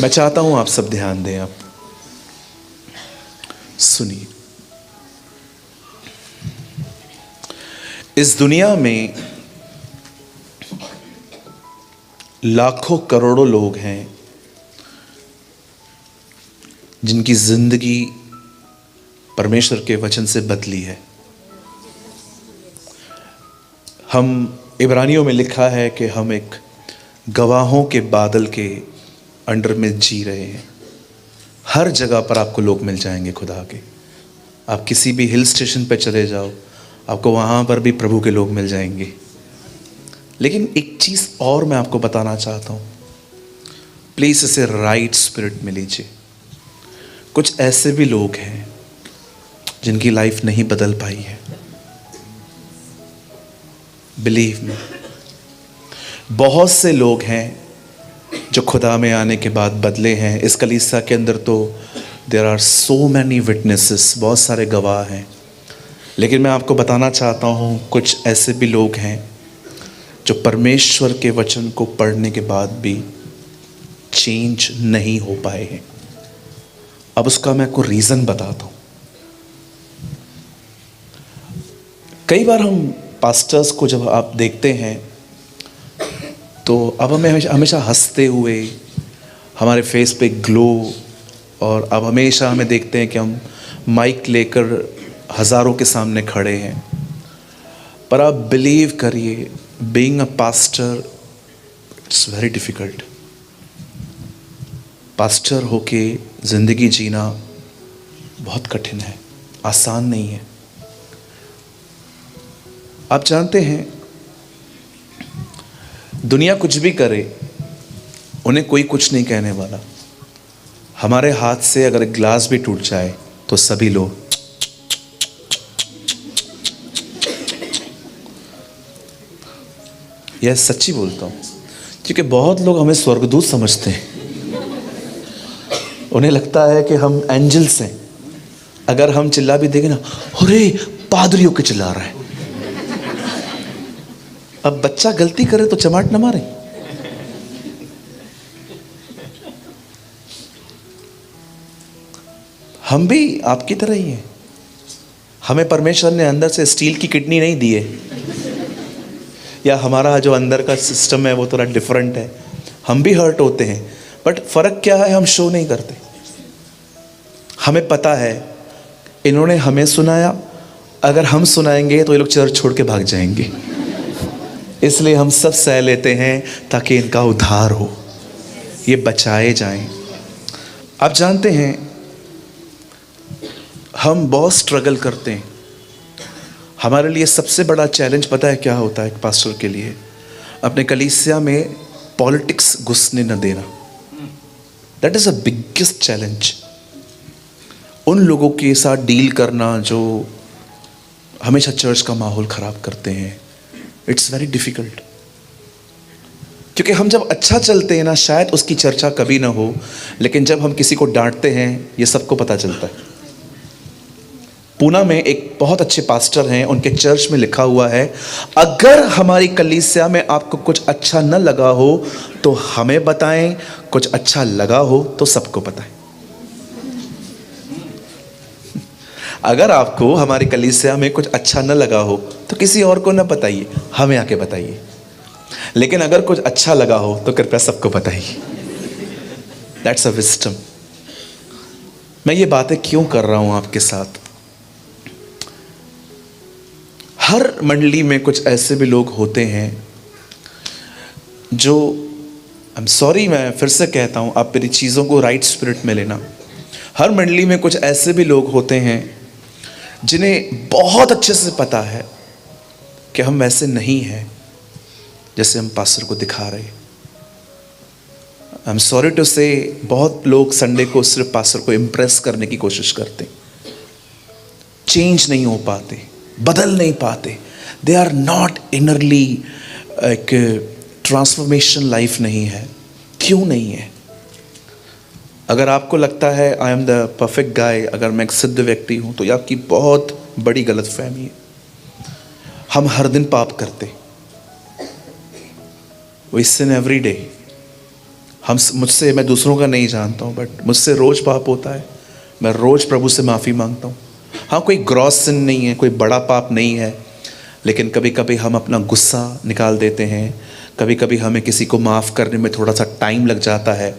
मैं चाहता हूं आप सब ध्यान दें, आप सुनिए। इस दुनिया में लाखों करोड़ों लोग हैं जिनकी जिंदगी परमेश्वर के वचन से बदली है। हम इब्रानियों में लिखा है कि हम एक गवाहों के बादल के अंडर में जी रहे हैं। हर जगह पर आपको लोग मिल जाएंगे खुदा के। आप किसी भी हिल स्टेशन पर चले जाओ, आपको वहाँ पर भी प्रभु के लोग मिल जाएंगे। लेकिन एक चीज़ और मैं आपको बताना चाहता हूँ, प्लीज़ इसे राइट स्पिरिट में लीजिए। कुछ ऐसे भी लोग हैं जिनकी लाइफ नहीं बदल पाई है। बिलीव मी, बहुत से लोग हैं जो खुदा में आने के बाद बदले हैं। इस कलीसिया के अंदर तो there are so many witnesses, बहुत सारे गवाह हैं। लेकिन मैं आपको बताना चाहता हूँ, कुछ ऐसे भी लोग हैं जो परमेश्वर के वचन को पढ़ने के बाद भी चेंज नहीं हो पाए हैं। अब उसका मैं आपको रीज़न बताता हूँ। कई बार हम पास्टर्स को जब आप देखते हैं तो अब हमें हमेशा हंसते हुए, हमारे फेस पे ग्लो, और अब हमेशा हमें देखते हैं कि हम माइक लेकर हज़ारों के सामने खड़े हैं। पर आप बिलीव करिए, being a pastor it's very difficult. Pastor होके ज़िंदगी जीना बहुत कठिन है, आसान नहीं है। आप जानते हैं, दुनिया कुछ भी करे उन्हें कोई कुछ नहीं कहने वाला। हमारे हाथ से अगर एक ग्लास भी टूट जाए तो सभी लोग, यह सच्ची बोलता हूँ, क्योंकि बहुत लोग हमें स्वर्गदूत समझते हैं। उन्हें लगता है कि हम एंजल्स हैं। अगर हम चिल्ला भी देंगे ना, अरे पादरियों के चिल्ला रहा है। अब बच्चा गलती करे तो चमाट न मारे। हम भी आपकी तरह ही हैं। हमें परमेश्वर ने अंदर से स्टील की किडनी नहीं दी है, या हमारा जो अंदर का सिस्टम है वो थोड़ा डिफरेंट है। हम भी हर्ट होते हैं, बट फर्क क्या है, हम शो नहीं करते। हमें पता है इन्होंने हमें सुनाया, अगर हम सुनाएंगे तो ये लोग चर्च छोड़ के भाग जाएंगे। इसलिए हम सब सह लेते हैं ताकि इनका उद्धार हो, ये बचाए जाएं। आप जानते हैं, हम बहुत स्ट्रगल करते हैं। हमारे लिए सबसे बड़ा चैलेंज पता है क्या होता है एक पास्टर के लिए? अपने कलीसिया में पॉलिटिक्स घुसने न देना। That is a biggest challenge. उन लोगों के साथ डील करना जो हमेशा चर्च का माहौल ख़राब करते हैं, इट्स वेरी डिफ़िकल्ट। क्योंकि हम जब अच्छा चलते हैं ना, शायद उसकी चर्चा कभी ना हो, लेकिन जब हम किसी को डांटते हैं ये सबको पता चलता है। पूना में एक बहुत अच्छे पास्टर हैं, उनके चर्च में लिखा हुआ है, अगर हमारी कलीसिया में आपको कुछ अच्छा न लगा हो तो हमें बताएं, कुछ अच्छा लगा हो तो सबको बताएं। अगर आपको हमारी कलीसिया में कुछ अच्छा न लगा हो तो किसी और को न बताइए, हमें आके बताइए। लेकिन अगर कुछ अच्छा लगा हो तो कृपया सबको बताइए। That's a wisdom. मैं ये बातें क्यों कर रहा हूं आपके साथ? हर मंडली में कुछ ऐसे भी लोग होते हैं जो, आई एम सॉरी, मैं फिर से कहता हूं, आप मेरी चीज़ों को राइट स्पिरिट में लेना। हर मंडली में कुछ ऐसे भी लोग होते हैं जिन्हें बहुत अच्छे से पता है कि हम वैसे नहीं हैं जैसे हम पास्टर को दिखा रहे। आई एम सॉरी टू से, बहुत लोग संडे को सिर्फ पास्टर को इम्प्रेस करने की कोशिश करते, चेंज नहीं हो पाते, बदल नहीं पाते। दे आर नॉट इनरली, एक ट्रांसफॉर्मेशन लाइफ नहीं है। क्यों नहीं है? अगर आपको लगता है I am the perfect guy, अगर मैं एक सिद्ध व्यक्ति हूँ, तो ये आपकी बहुत बड़ी गलतफहमी है। हम हर दिन पाप करते, वी सिन एवरी डे। मुझसे, मैं दूसरों का नहीं जानता हूँ, बट मुझसे रोज़ पाप होता है। मैं रोज़ प्रभु से माफ़ी मांगता हूँ। हाँ, कोई ग्रॉस सिन नहीं है, कोई बड़ा पाप नहीं है, लेकिन कभी कभी हम अपना गुस्सा निकाल देते हैं। कभी कभी हमें किसी को माफ़ करने में थोड़ा सा टाइम लग जाता है।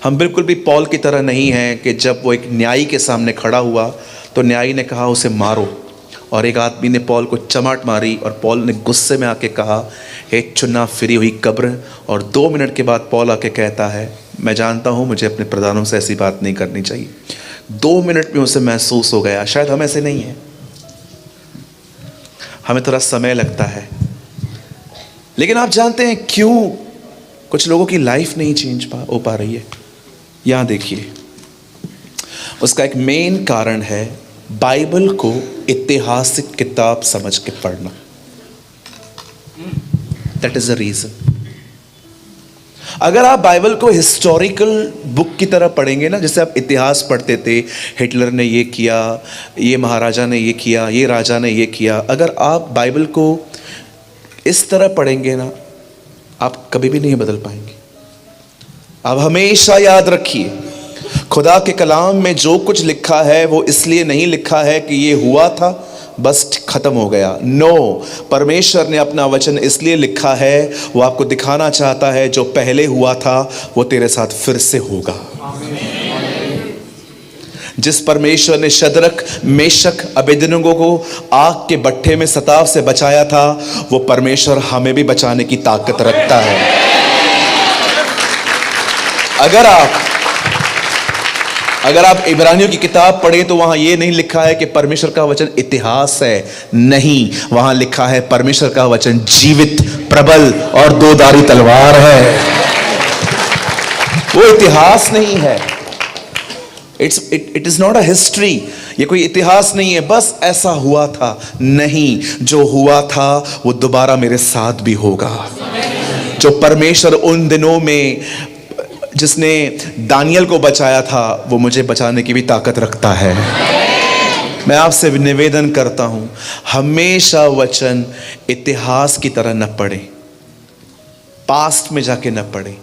हम बिल्कुल भी पौल की तरह नहीं हैं कि जब वो एक न्यायी के सामने खड़ा हुआ तो न्यायी ने कहा उसे मारो, और एक आदमी ने पौल को चमाट मारी और पौल ने गुस्से में आके कहा, हे चुना फिरी हुई कब्र। और 2 मिनट के बाद पौल आके कहता है, मैं जानता हूँ मुझे अपने प्रधानों से ऐसी बात नहीं करनी चाहिए। 2 मिनट में उसे महसूस हो गया। शायद हम ऐसे नहीं हैं, हमें थोड़ा समय लगता है। लेकिन आप जानते हैं क्यों कुछ लोगों की लाइफ नहीं चेंज हो पा रही है? यहां देखिए, उसका एक मेन कारण है बाइबल को ऐतिहासिक किताब समझ के पढ़ना। That is the reason. अगर आप बाइबल को हिस्टोरिकल बुक की तरह पढ़ेंगे ना, जैसे आप इतिहास पढ़ते थे, हिटलर ने ये किया, ये महाराजा ने ये किया, ये राजा ने ये किया, अगर आप बाइबल को इस तरह पढ़ेंगे ना, आप कभी भी नहीं बदल पाएंगे। आप हमेशा याद रखिए, खुदा के कलाम में जो कुछ लिखा है वो इसलिए नहीं लिखा है कि ये हुआ था बस खत्म हो गया। नो, परमेश्वर ने अपना वचन इसलिए लिखा है, वो आपको दिखाना चाहता है जो पहले हुआ था वो तेरे साथ फिर से होगा। जिस परमेश्वर ने शद्रक, मेशक, अबेदनगो को आग के भट्ठे में सताव से बचाया था, वो परमेश्वर हमें भी बचाने की ताकत रखता है। अगर आप इब्रानियों की किताब पढ़ें तो वहां यह नहीं लिखा है कि परमेश्वर का वचन इतिहास है, नहीं, वहां लिखा है परमेश्वर का वचन जीवित, प्रबल और 2 धारी तलवार है। वो इतिहास नहीं है। It is not a history. ये कोई इतिहास नहीं है बस ऐसा हुआ था, नहीं, जो हुआ था वो दोबारा मेरे साथ भी होगा। जो परमेश्वर उन दिनों में जिसने दानियल को बचाया था, वो मुझे बचाने की भी ताकत रखता है। मैं आपसे निवेदन करता हूं, हमेशा वचन इतिहास की तरह न पढ़ें, पास्ट में जाके न पढ़ें।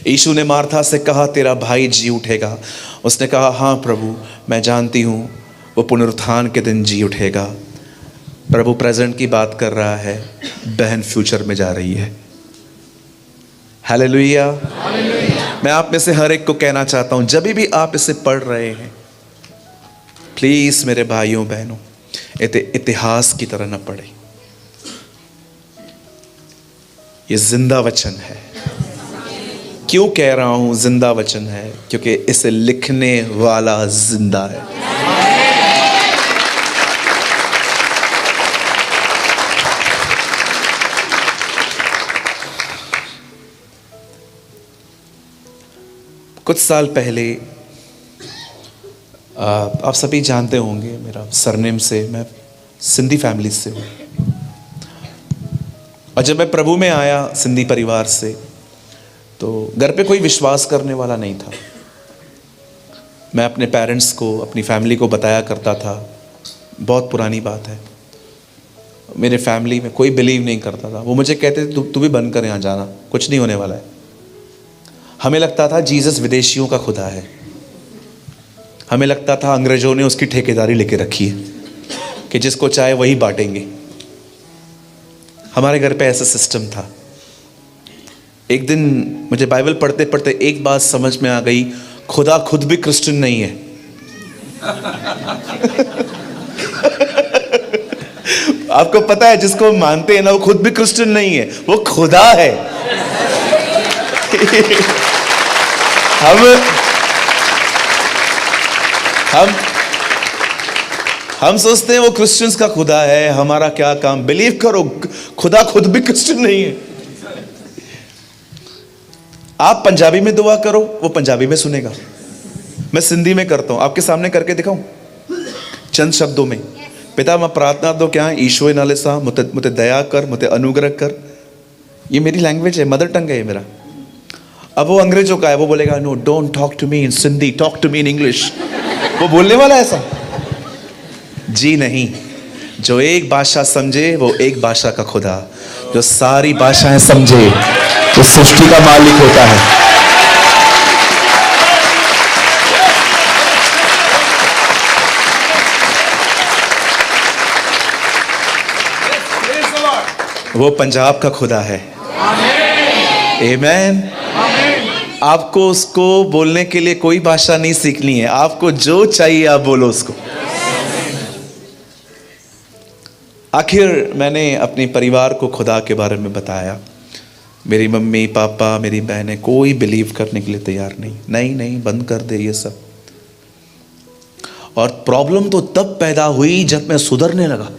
यीशु ने मार्था से कहा, तेरा भाई जी उठेगा। उसने कहा, हाँ प्रभु, मैं जानती हूं वो पुनरुत्थान के दिन जी उठेगा। प्रभु प्रेजेंट की बात कर रहा है, बहन फ्यूचर में जा रही है। हालेलुया। मैं आप में से हर एक को कहना चाहता हूं, जब भी आप इसे पढ़ रहे हैं, प्लीज मेरे भाइयों बहनों, इतिहास की तरह न पढ़े। ये जिंदा वचन है। क्यों कह रहा हूं जिंदा वचन है? क्योंकि इसे लिखने वाला जिंदा है। कुछ साल पहले, आप सभी जानते होंगे मेरा सरनेम से, मैं सिंधी फैमिली से हूँ। और जब मैं प्रभु में आया सिंधी परिवार से, तो घर पे कोई विश्वास करने वाला नहीं था। मैं अपने पेरेंट्स को, अपनी फैमिली को बताया करता था, बहुत पुरानी बात है, मेरे फैमिली में कोई बिलीव नहीं करता था। वो मुझे कहते थे, तू भी बंद कर यहाँ जाना, कुछ नहीं होने वाला है। हमें लगता था जीसस विदेशियों का खुदा है। हमें लगता था अंग्रेजों ने उसकी ठेकेदारी लेके रखी है कि जिसको चाहे वही बांटेंगे। हमारे घर पे ऐसा सिस्टम था। एक दिन मुझे बाइबल पढ़ते पढ़ते एक बात समझ में आ गई, खुदा खुद भी क्रिश्चियन नहीं है। आपको पता है, जिसको मानते हैं ना, वो खुद भी क्रिश्चियन नहीं है, वो खुदा है। हम सोचते हैं वो क्रिश्चियंस का खुदा है, हमारा क्या काम। बिलीव करो, खुदा खुद भी क्रिश्चियन नहीं है। आप पंजाबी में दुआ करो, वो पंजाबी में सुनेगा। मैं सिंधी में करता हूं, आपके सामने करके दिखाऊं चंद शब्दों में। पिता, मैं प्रार्थना तो क्या है, ईश्वर नाले सा मुझे दया कर, मुझे अनुग्रह कर। ये मेरी लैंग्वेज है, मदर टंग है ये मेरा। अब वो अंग्रेजों का है, वो बोलेगा, no don't talk to me in Sindhi, talk to me in English. वो बोलने वाला है ऐसा? जी नहीं। जो एक भाषा समझे वो एक भाषा का खुदा, जो सारी भाषाएं समझे वो सृष्टि का मालिक होता है। वो पंजाब का खुदा है। आमीन। आपको उसको बोलने के लिए कोई भाषा नहीं सीखनी है, आपको जो चाहिए आप बोलो उसको। आखिर मैंने अपने परिवार को खुदा के बारे में बताया। मेरी मम्मी पापा मेरी बहनें कोई बिलीव करने के लिए तैयार नहीं, नहीं नहीं बंद कर दे ये सब। और प्रॉब्लम तो तब पैदा हुई जब मैं सुधरने लगा।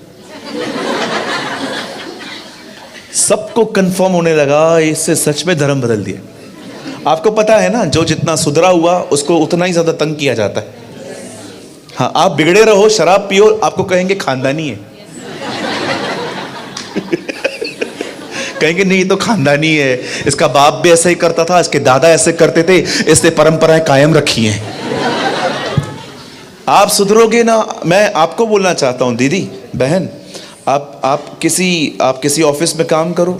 सबको कंफर्म होने लगा इससे सच में धर्म बदल दिया। आपको पता है ना, जो जितना सुधरा हुआ उसको उतना ही ज्यादा तंग किया जाता है। हाँ, आप बिगड़े रहो, शराब पियो, आपको कहेंगे खानदानी है। कहेंगे नहीं, ये तो खानदानी है, इसका बाप भी ऐसे ही करता था, इसके दादा ऐसे करते थे, इसने परंपराएं कायम रखी हैं। आप सुधरोगे ना। मैं आपको बोलना चाहता हूं दीदी बहन, आप किसी ऑफिस में काम करो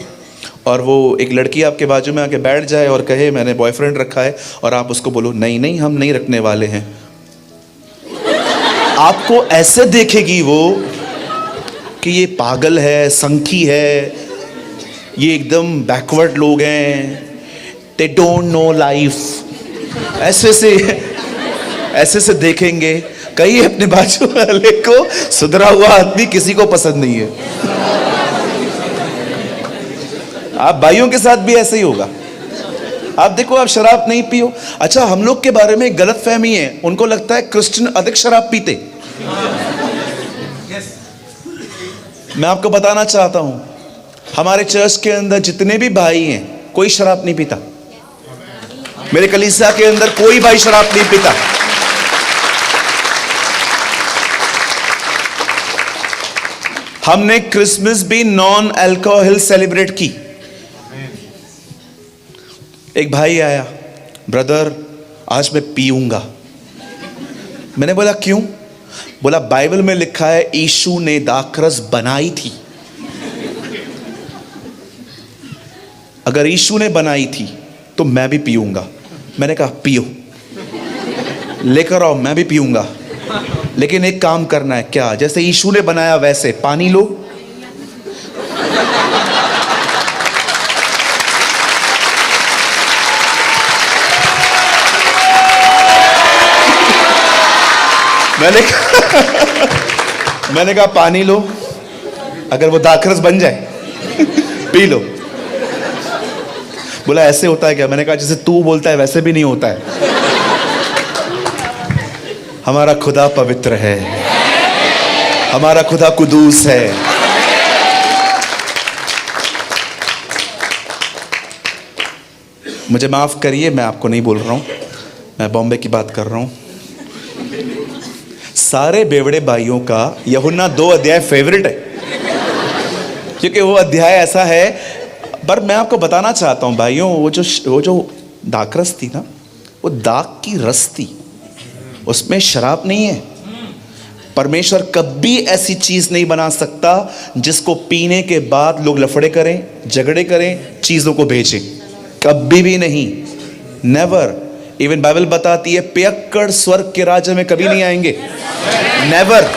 और वो एक लड़की आपके बाजू में आके बैठ जाए और कहे मैंने बॉयफ्रेंड रखा है, और आप उसको बोलो नहीं नहीं हम नहीं रखने वाले हैं। आपको ऐसे देखेगी वो कि ये पागल है, संखी है, ये एकदम बैकवर्ड लोग हैं, दे डोंट नो लाइफ। ऐसे से देखेंगे। कई अपने बाजू वाले को सुधरा हुआ आदमी किसी को पसंद नहीं है। आप भाइयों के साथ भी ऐसे ही होगा। आप देखो, आप शराब नहीं पियो। अच्छा, हम लोग के बारे में गलत फहमी है, उनको लगता है क्रिश्चियन अधिक शराब पीते। मैं आपको बताना चाहता हूं, हमारे चर्च के अंदर जितने भी भाई हैं कोई शराब नहीं पीता। मेरे कलीसिया के अंदर कोई भाई शराब नहीं पीता। हमने क्रिसमस भी नॉन अल्कोहल सेलिब्रेट की। एक भाई आया, ब्रदर आज मैं पीऊंगा। मैंने बोला क्यों? बोला बाइबल में लिखा है यीशु ने दाखरस बनाई थी। अगर यीशु ने बनाई थी तो मैं भी पीऊंगा। मैंने कहा पियो, लेकर आओ, मैं भी पीऊंगा, लेकिन एक काम करना है। क्या? जैसे यीशु ने बनाया वैसे पानी लो। मैंने कहा पानी लो, अगर वो दाखरस बन जाए पी लो। बोला ऐसे होता है क्या? मैंने कहा जैसे तू बोलता है वैसे भी नहीं होता है। हमारा खुदा पवित्र है, हमारा खुदा कुदूस है। मुझे माफ करिए, मैं आपको नहीं बोल रहा हूं, मैं बॉम्बे की बात कर रहा हूं। सारे बेवड़े भाइयों का यूहन्ना 2 अध्याय फेवरेट है, क्योंकि वो अध्याय ऐसा है। पर मैं आपको बताना चाहता हूं भाइयों, वो जो दाखरस थी ना, वो दाग की रस थी, उसमें शराब नहीं है। परमेश्वर कभी ऐसी चीज नहीं बना सकता जिसको पीने के बाद लोग लफड़े करें, झगड़े करें, चीजों को बेचें। कभी भी नहीं, नेवर। इवन बाइबल बताती है पियक्कड़ स्वर्ग के राज्य में कभी नहीं आएंगे, नेवर।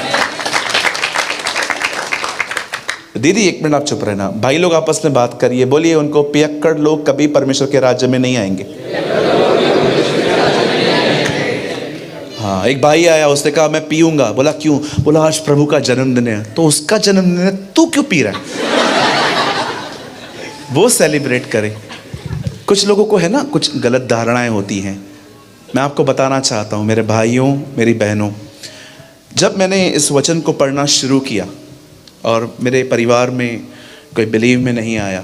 दीदी एक मिनट आप चुप रहना। भाई लोग आपस में बात करिए, बोलिए उनको पियक्कड़ लोग कभी परमेश्वर के राज्य में नहीं आएंगे। हाँ, एक भाई आया, उसने कहा मैं पीऊंगा। बोला क्यों? बोला आज प्रभु का जन्मदिन है। तो उसका जन्मदिन है, तू क्यों पी रहा है? वो सेलिब्रेट करे। कुछ लोगों को है ना, कुछ गलत धारणाएं होती हैं। मैं आपको बताना चाहता हूं मेरे भाइयों मेरी बहनों, जब मैंने इस वचन को पढ़ना शुरू किया और मेरे परिवार में कोई बिलीव में नहीं आया,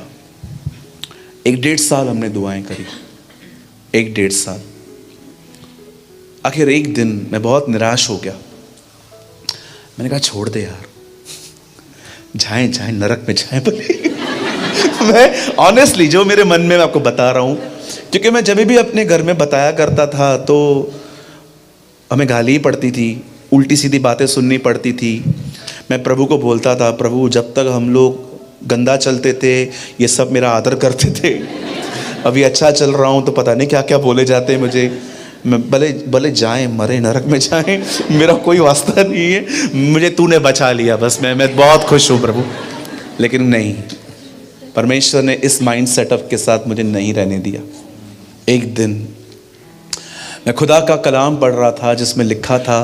1-1.5 साल हमने दुआएं करी, 1-1.5 साल। आखिर एक दिन मैं बहुत निराश हो गया। मैंने कहा छोड़ दे यार, जाएं नरक में जाएं भले। मैं ऑनेस्टली जो मेरे मन में मैं आपको बता रहा हूं, क्योंकि मैं जब भी अपने घर में बताया करता था तो हमें गाली पड़ती थी, उल्टी सीधी बातें सुननी पड़ती थी। मैं प्रभु को बोलता था, प्रभु जब तक हम लोग गंदा चलते थे ये सब मेरा आदर करते थे, अभी अच्छा चल रहा हूँ तो पता नहीं क्या क्या बोले जाते हैं मुझे। मैं भले जाएं, मरे नरक में जाएं, मेरा कोई वास्ता नहीं है, मुझे तूने बचा लिया बस, मैं बहुत खुश हूँ प्रभु। लेकिन नहीं, परमेश्वर ने इस माइंड सेटअप के साथ मुझे नहीं रहने दिया। एक दिन मैं खुदा का कलाम पढ़ रहा था जिसमें लिखा था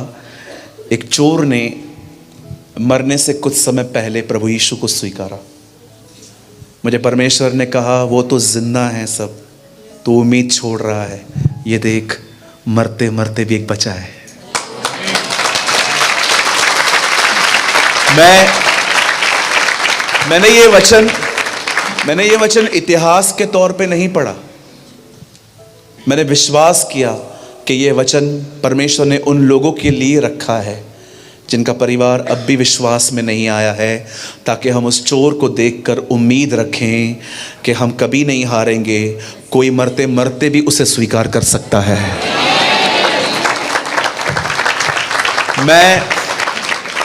एक चोर ने मरने से कुछ समय पहले प्रभु यीशु को स्वीकारा। मुझे परमेश्वर ने कहा वो तो जिंदा है सब, तो उम्मीद छोड़ रहा है, ये देख मरते मरते भी एक बचा है। मैंने ये वचन इतिहास के तौर पे नहीं पढ़ा। मैंने विश्वास किया कि ये वचन परमेश्वर ने उन लोगों के लिए रखा है जिनका परिवार अब भी विश्वास में नहीं आया है, ताकि हम उस चोर को देखकर उम्मीद रखें कि हम कभी नहीं हारेंगे, कोई मरते मरते भी उसे स्वीकार कर सकता है। मैं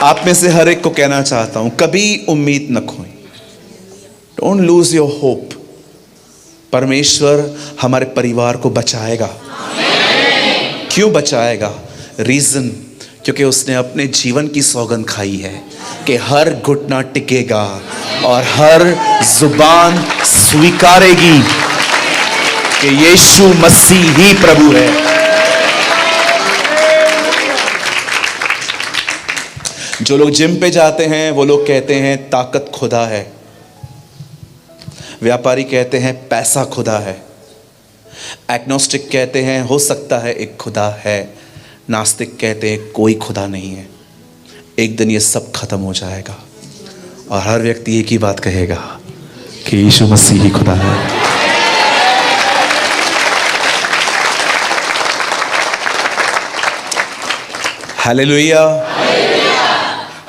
आप में से हर एक को कहना चाहता हूं, कभी उम्मीद न खोएं। Don't lose your hope. परमेश्वर हमारे परिवार को बचाएगा। क्यों बचाएगा? रीजन, क्योंकि उसने अपने जीवन की सौगंध खाई है कि हर घुटना टिकेगा और हर जुबान स्वीकारेगी कि यीशु मसीह ही प्रभु है। जो लोग जिम पे जाते हैं वो लोग कहते हैं ताकत खुदा है, व्यापारी कहते हैं पैसा खुदा है, एग्नोस्टिक कहते हैं हो सकता है एक खुदा है, नास्तिक कहते हैं कोई खुदा नहीं है। एक दिन ये सब खत्म हो जाएगा और हर व्यक्ति एक ही बात कहेगा कि यीशु मसीह ही खुदा है। हालेलुया।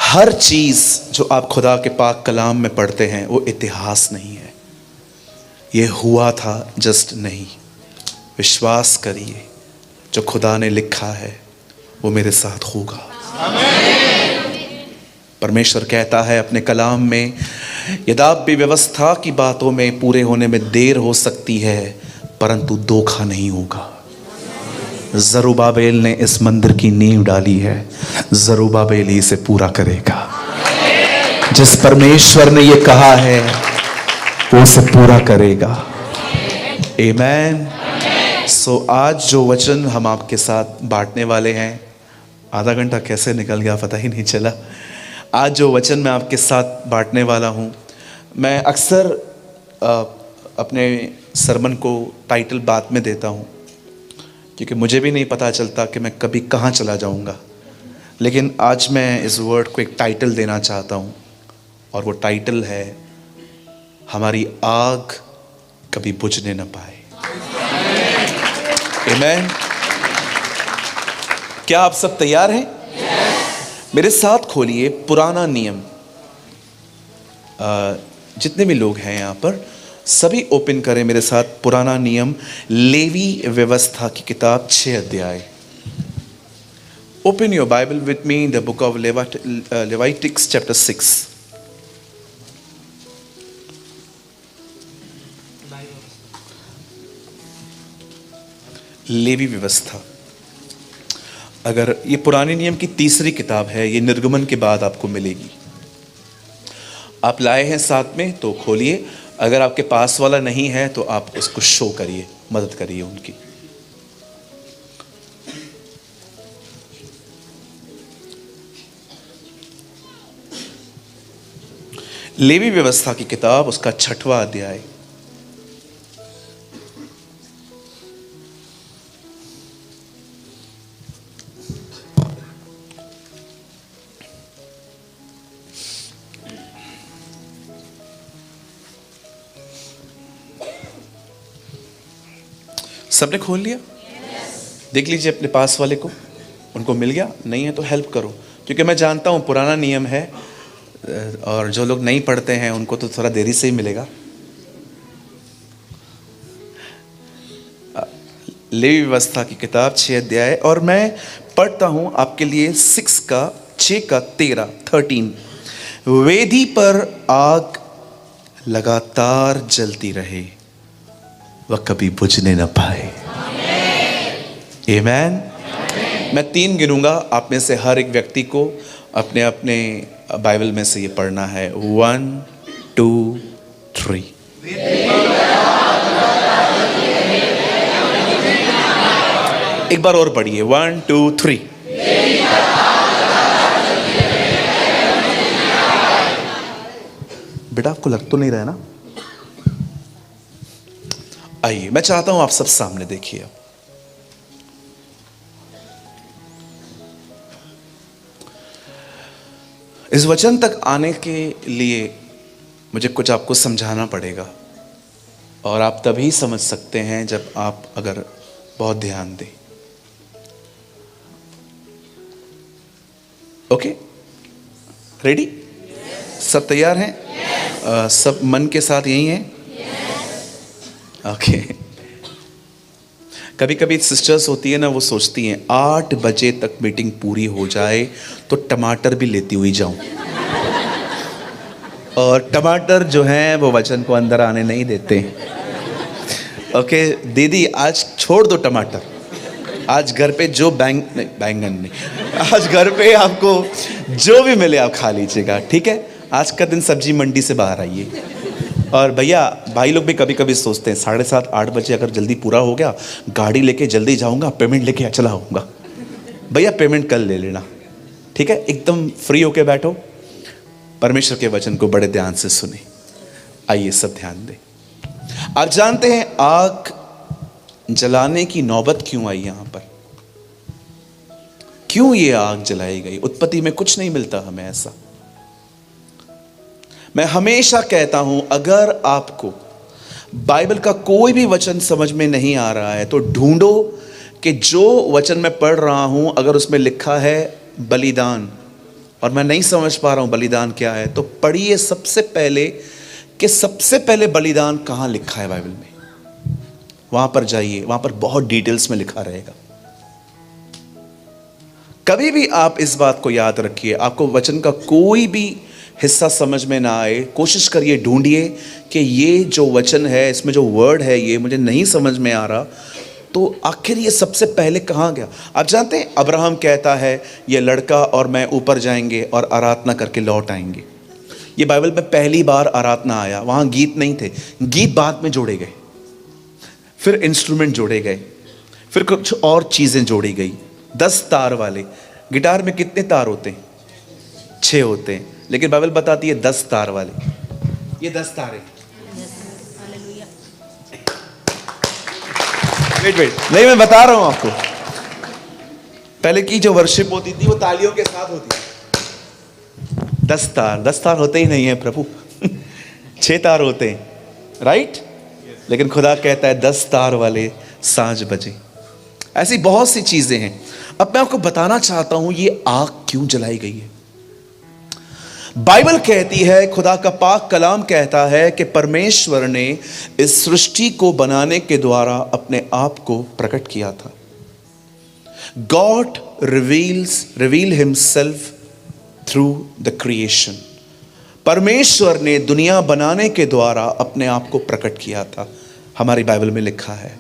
हर चीज जो आप खुदा के पाक कलाम में पढ़ते हैं वो इतिहास नहीं है, ये हुआ था जस्ट नहीं। विश्वास करिए जो खुदा ने लिखा है वो मेरे साथ होगा। परमेश्वर कहता है अपने कलाम में, यद्यपि व्यवस्था की बातों में पूरे होने में देर हो सकती है परंतु धोखा नहीं होगा। जरुब्बाबेल ने इस मंदिर की नींव डाली है, जरुब्बाबेल ही इसे पूरा करेगा। जिस परमेश्वर ने ये कहा है वो उसे पूरा करेगा। आमीन। सो आज जो वचन हम आपके साथ बांटने वाले हैं, आधा घंटा कैसे निकल गया पता ही नहीं चला। आज जो वचन मैं आपके साथ बांटने वाला हूँ, मैं अक्सर अपने सरमन को टाइटल बाद में देता हूँ क्योंकि मुझे भी नहीं पता चलता कि मैं कभी कहाँ चला जाऊँगा, लेकिन आज मैं इस वर्ड को एक टाइटल देना चाहता हूँ और वो टाइटल है हमारी आग कभी बुझने न पाए। आमीन। क्या आप सब तैयार हैं? मेरे साथ खोलिए पुराना नियम। जितने भी लोग हैं यहाँ पर सभी ओपन करें मेरे साथ पुराना नियम, लेवी व्यवस्था की किताब 6 अध्याय। Open your Bible with me in the book of Leviticus chapter 6। लेवी व्यवस्था। अगर ये पुराने नियम की तीसरी किताब है, ये निर्गमन के बाद आपको मिलेगी। आप लाए हैं साथ में तो खोलिए, अगर आपके पास वाला नहीं है तो आप उसको शो करिए, मदद करिए उनकी। लेवी व्यवस्था की किताब उसका 6वां अध्याय। सबने खोल लिया? देख लीजिए अपने पास वाले को, उनको मिल गया? नहीं है तो हेल्प करो, क्योंकि मैं जानता हूँ पुराना नियम है और जो लोग नहीं पढ़ते हैं उनको तो थोड़ा देरी से ही मिलेगा। लेवी व्यवस्था की किताब 6 अध्याय, और मैं पढ़ता हूँ आपके लिए 6 का 13। वेदी पर आग लगातार जलती रहे, वह कभी बुझने न पाए। आमीन। मैं 3 गिनूंगा, आप में से हर एक व्यक्ति को अपने अपने बाइबल में से ये पढ़ना है। 1 2 3। एक बार और पढ़िए, 1 2 3। बेटा आपको लग तो नहीं रहा है ना? आइए, मैं चाहता हूं आप सब सामने देखिए। इस वचन तक आने के लिए मुझे कुछ आपको समझाना पड़ेगा, और आप तभी समझ सकते हैं जब आप अगर बहुत ध्यान दें। Okay, ready? सब तैयार हैं? सब मन के साथ यही हैं? ओके। कभी कभी सिस्टर्स होती है ना, वो सोचती हैं 8 बजे तक मीटिंग पूरी हो जाए तो टमाटर भी लेती हुई जाऊं, और टमाटर जो हैं वो वचन को अंदर आने नहीं देते। ओके दीदी, आज छोड़ दो टमाटर, आज घर पे जो बैंगन नहीं, आज घर पे आपको जो भी मिले आप खा लीजिएगा, ठीक है? आज का दिन सब्जी मंडी से बाहर आइए। और भैया, भाई लोग भी कभी कभी सोचते हैं 7:30 8 बजे अगर जल्दी पूरा हो गया, गाड़ी लेके जल्दी जाऊंगा, पेमेंट लेके चला आऊंगा। भैया पेमेंट कल ले लेना, ठीक है? एकदम फ्री होके बैठो, परमेश्वर के वचन को बड़े ध्यान से सुने। आइए सब ध्यान दें। आप जानते हैं आग जलाने की नौबत क्यों आई यहां पर? क्यों ये आग जलाई गई? उत्पत्ति में कुछ नहीं मिलता हमें ऐसा। मैं हमेशा कहता हूं, अगर आपको बाइबल का कोई भी वचन समझ में नहीं आ रहा है तो ढूंढो कि जो वचन मैं पढ़ रहा हूं, अगर उसमें लिखा है बलिदान और मैं नहीं समझ पा रहा हूं बलिदान क्या है, तो पढ़िए सबसे पहले कि सबसे पहले बलिदान कहां लिखा है बाइबल में। वहां पर जाइए, वहां पर बहुत डिटेल्स में लिखा रहेगा। कभी भी आप इस बात को याद रखिए, आपको वचन का कोई भी हिस्सा समझ में ना आए, कोशिश करिए, ढूंढिए कि ये जो वचन है, इसमें जो वर्ड है, ये मुझे नहीं समझ में आ रहा, तो आखिर ये सबसे पहले कहाँ गया? आप जानते हैं अब्राहम कहता है ये लड़का और मैं ऊपर जाएंगे और आराधना करके लौट आएंगे। ये बाइबल में पहली बार आराधना आया, वहाँ गीत नहीं थे, गीत बाद में जोड़े गए, फिर इंस्ट्रूमेंट जोड़े गए, फिर कुछ और चीज़ें जोड़ी गई। 10 तार वाले गिटार में कितने तार होते हैं? 6 होते हैं, लेकिन बाइबल बताती है 10 तार वाले। ये 10 तार हैं। वेट, नहीं, मैं बता रहा हूं आपको। पहले की जो वर्शिप होती थी वो तालियों के साथ होती थी। 10 तार होते ही नहीं है प्रभु। 6 तार होते हैं, राइट? लेकिन खुदा कहता है 10 तार वाले सांझ बजे। ऐसी बहुत सी चीजें हैं। अब मैं आपको बताना चाहता हूं ये आग क्यों जलाई गई है। बाइबल कहती है, खुदा का पाक कलाम कहता है कि परमेश्वर ने इस सृष्टि को बनाने के द्वारा अपने आप को प्रकट किया था। God reveal himself through the creation. परमेश्वर ने दुनिया बनाने के द्वारा अपने आप को प्रकट किया था, हमारी बाइबल में लिखा है।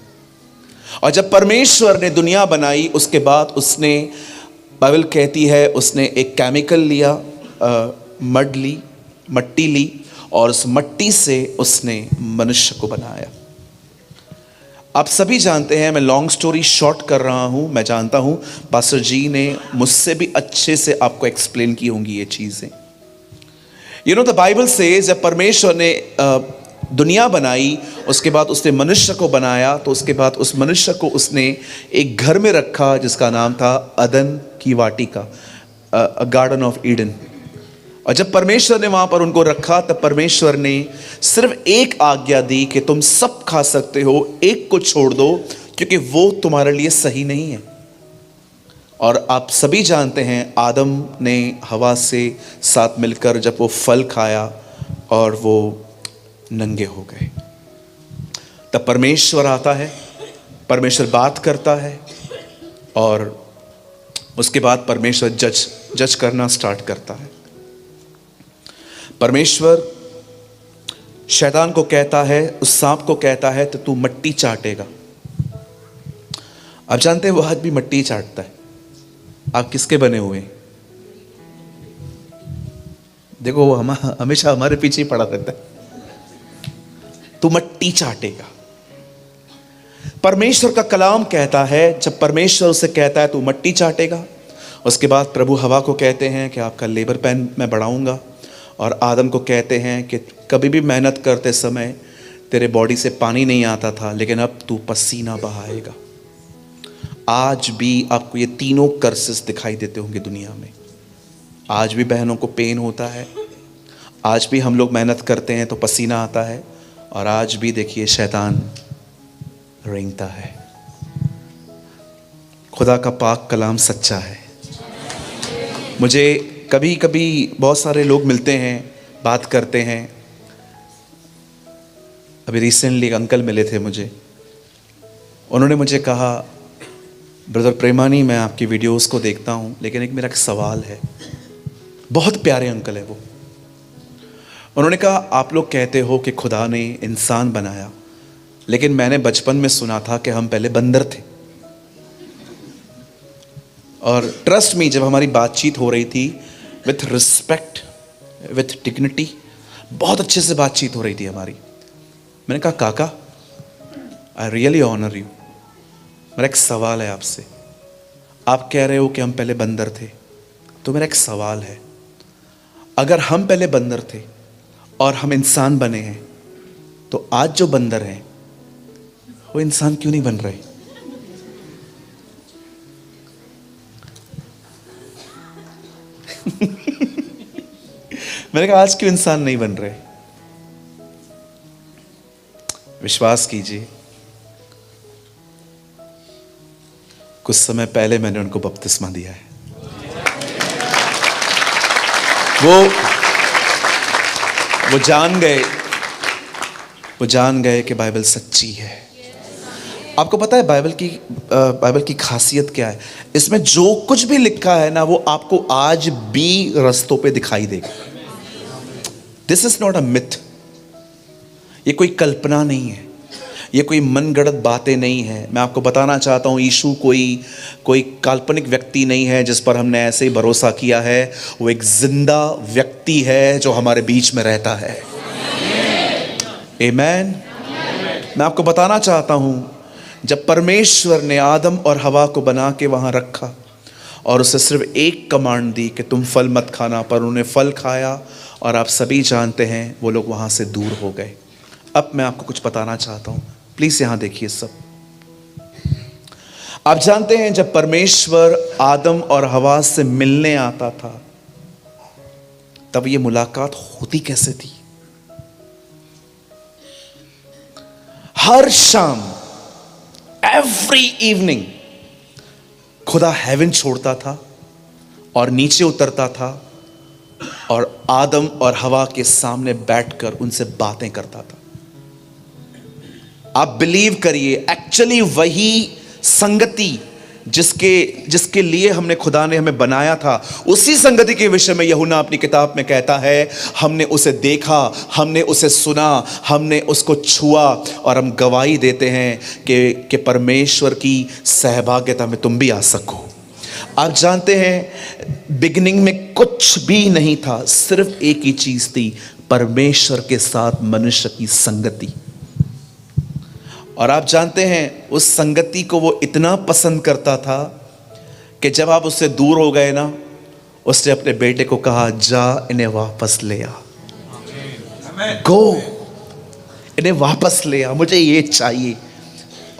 और जब परमेश्वर ने दुनिया बनाई, उसके बाद उसने, बाइबल कहती है, उसने एक केमिकल लिया, मट्टी ली, और उस मट्टी से उसने मनुष्य को बनाया। आप सभी जानते हैं, मैं लॉन्ग स्टोरी शॉर्ट कर रहा हूं, मैं जानता हूं पास्टर जी ने मुझसे भी अच्छे से आपको एक्सप्लेन की होंगी ये चीजें। यू नो द बाइबल से जब परमेश्वर ने दुनिया बनाई, उसके बाद उसने मनुष्य को बनाया, तो उसके बाद उस मनुष्य को उसने एक घर में रखा जिसका नाम था अदन की वाटिका, गार्डन ऑफ ईडन। और जब परमेश्वर ने वहां पर उनको रखा, तब परमेश्वर ने सिर्फ एक आज्ञा दी कि तुम सब खा सकते हो, एक को छोड़ दो क्योंकि वो तुम्हारे लिए सही नहीं है। और आप सभी जानते हैं आदम ने हवा से साथ मिलकर जब वो फल खाया और वो नंगे हो गए, तब परमेश्वर आता है, परमेश्वर बात करता है, और उसके बाद परमेश्वर जज करना स्टार्ट करता है। परमेश्वर शैतान को कहता है, उस सांप को कहता है, तो तू मट्टी चाटेगा। आप जानते हैं वो हाथ भी मट्टी चाटता है। आप किसके बने हुए हैं? देखो वो हमेशा हमारे पीछे ही पड़ा रहता है। तू मट्टी चाटेगा। परमेश्वर का कलाम कहता है, जब परमेश्वर उसे कहता है तू मट्टी चाटेगा, उसके बाद प्रभु हवा को कहते हैं कि आपका लेबर पेन मैं बढ़ाऊंगा, और आदम को कहते हैं कि कभी भी मेहनत करते समय तेरे बॉडी से पानी नहीं आता था, लेकिन अब तू पसीना बहाएगा। आज भी आपको ये तीनों कर्सेस दिखाई देते होंगे दुनिया में। आज भी बहनों को पेन होता है, आज भी हम लोग मेहनत करते हैं तो पसीना आता है, और आज भी देखिए शैतान रेंगता है। खुदा का पाक कलाम सच्चा है। मुझे कभी कभी बहुत सारे लोग मिलते हैं, बात करते हैं। अभी रिसेंटली एक अंकल मिले थे मुझे, उन्होंने मुझे कहा, ब्रदर प्रेमानी मैं आपकी वीडियोस को देखता हूँ, लेकिन एक मेरा सवाल है। बहुत प्यारे अंकल है वो। उन्होंने कहा आप लोग कहते हो कि खुदा ने इंसान बनाया, लेकिन मैंने बचपन में सुना था कि हम पहले बंदर थे। और ट्रस्ट मी, जब हमारी बातचीत हो रही थी विथ रिस्पेक्ट, विथ डिग्निटी, बहुत अच्छे से बातचीत हो रही थी हमारी। मैंने कहा काका, आई रियली ऑनर यू, मेरा एक सवाल है आपसे। आप कह रहे हो कि हम पहले बंदर थे, तो मेरा एक सवाल है, अगर हम पहले बंदर थे और हम इंसान बने हैं, तो आज जो बंदर हैं वो इंसान क्यों नहीं बन रहे? मैंने कहा आज क्यों इंसान नहीं बन रहे? विश्वास कीजिए, कुछ समय पहले मैंने उनको बपतिस्मा दिया है। वो जान गए कि बाइबल सच्ची है। आपको पता है बाइबल की खासियत क्या है? इसमें जो कुछ भी लिखा है ना, वो आपको आज भी रस्तों पे दिखाई देगा। This is not a myth. ये कोई कल्पना नहीं है, ये कोई मनगढ़ंत बातें नहीं है। मैं आपको बताना चाहता हूँ, यीशु कोई काल्पनिक व्यक्ति नहीं है जिस पर हमने ऐसे ही भरोसा किया है। वो एक जिंदा व्यक्ति है जो हमारे बीच में रहता है। आमीन। मैं आपको बताना चाहता हूँ, जब परमेश्वर ने आदम और हवा को बना के वहाँ रखा और उसे सिर्फ एक कमांड दी कि तुम फल मत खाना, पर उन्होंने फल खाया, और आप सभी जानते हैं वो लोग वहाँ से दूर हो गए। अब मैं आपको कुछ बताना चाहता हूँ, प्लीज यहाँ देखिए सब। आप जानते हैं जब परमेश्वर आदम और हवा से मिलने आता था, तब ये मुलाकात होती कैसे थी? हर शाम, एवरी इवनिंग, खुदा हेवन छोड़ता था और नीचे उतरता था और आदम और हवा के सामने बैठकर उनसे बातें करता था। आप बिलीव करिए, एक्चुअली वही संगति जिसके लिए खुदा ने हमें बनाया था, उसी संगति के विषय में यूहन्ना अपनी किताब में कहता है, हमने उसे देखा, हमने उसे सुना, हमने उसको छुआ, और हम गवाही देते हैं कि परमेश्वर की सहभागिता में तुम भी आ सको। आप जानते हैं बिगिनिंग में कुछ भी नहीं था, सिर्फ एक ही चीज थी, परमेश्वर के साथ मनुष्य की संगति। और आप जानते हैं उस संगति को वो इतना पसंद करता था कि जब आप उससे दूर हो गए ना, उसने अपने बेटे को कहा, जा इन्हें वापस ले आ, गो, इन्हें वापस ले आ, मुझे ये चाहिए।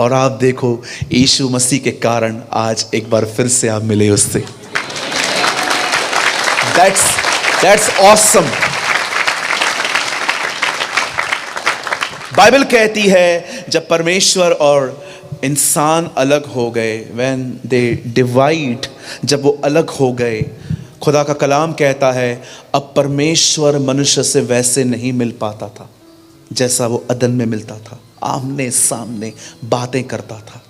और आप देखो, यीशु मसीह के कारण आज एक बार फिर से आप मिले उससे। That's awesome। बाइबल कहती है जब परमेश्वर और इंसान अलग हो गए, when they divide, जब वो अलग हो गए, खुदा का कलाम कहता है अब परमेश्वर मनुष्य से वैसे नहीं मिल पाता था जैसा वो अदन में मिलता था, आमने सामने बातें करता था।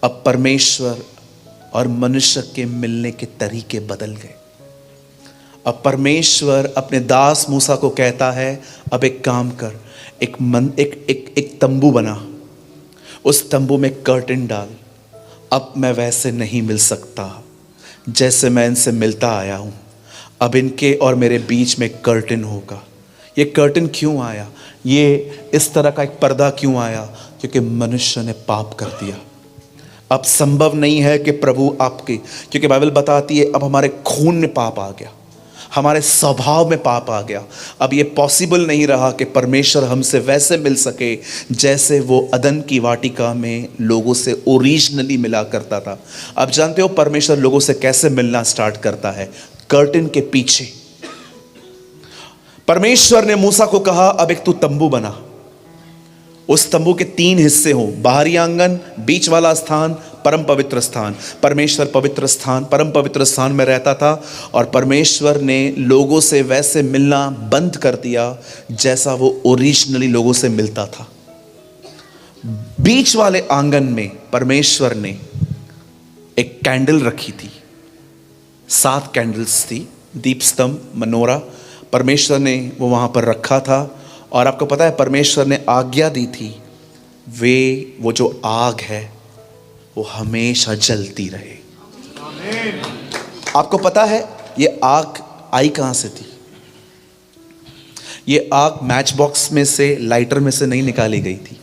अब परमेश्वर और मनुष्य के मिलने के तरीके बदल गए। अब परमेश्वर अपने दास मूसा को कहता है, अब एक काम कर, एक तंबू बना, उस तंबू में कर्टन डाल। अब मैं वैसे नहीं मिल सकता जैसे मैं इनसे मिलता आया हूं, अब इनके और मेरे बीच में कर्टन होगा। ये कर्टन क्यों आया, ये इस तरह का एक पर्दा क्यों आया? क्योंकि मनुष्य ने पाप कर दिया। अब संभव नहीं है कि प्रभु आपके, क्योंकि बाइबल बताती है अब हमारे खून में पाप आ गया, हमारे स्वभाव में पाप आ गया। अब ये पॉसिबल नहीं रहा कि परमेश्वर हमसे वैसे मिल सके जैसे वो अदन की वाटिका में लोगों से ओरिजिनली मिला करता था। अब जानते हो परमेश्वर लोगों से कैसे मिलना स्टार्ट करता है? कर्टन के पीछे। परमेश्वर ने मूसा को कहा अब एक तू तंबू बना, उस तंबू के 3 हिस्से हों, बाहरी आंगन, बीच वाला स्थान, परम पवित्र स्थान। परमेश्वर पवित्र स्थान, परम पवित्र स्थान में रहता था और परमेश्वर ने लोगों से वैसे मिलना बंद कर दिया जैसा वो ओरिजिनली लोगों से मिलता था। बीच वाले आंगन में परमेश्वर ने एक कैंडल रखी थी, 7 कैंडल्स थी, दीप स्तंभ, मनोरा, परमेश्वर ने वो वहां पर रखा था। और आपको पता है परमेश्वर ने आज्ञा दी थी वो जो आग है वो हमेशा जलती रहे। आपको पता है ये आग आई कहां से थी? ये आग मैच बॉक्स में से, लाइटर में से नहीं निकाली गई थी।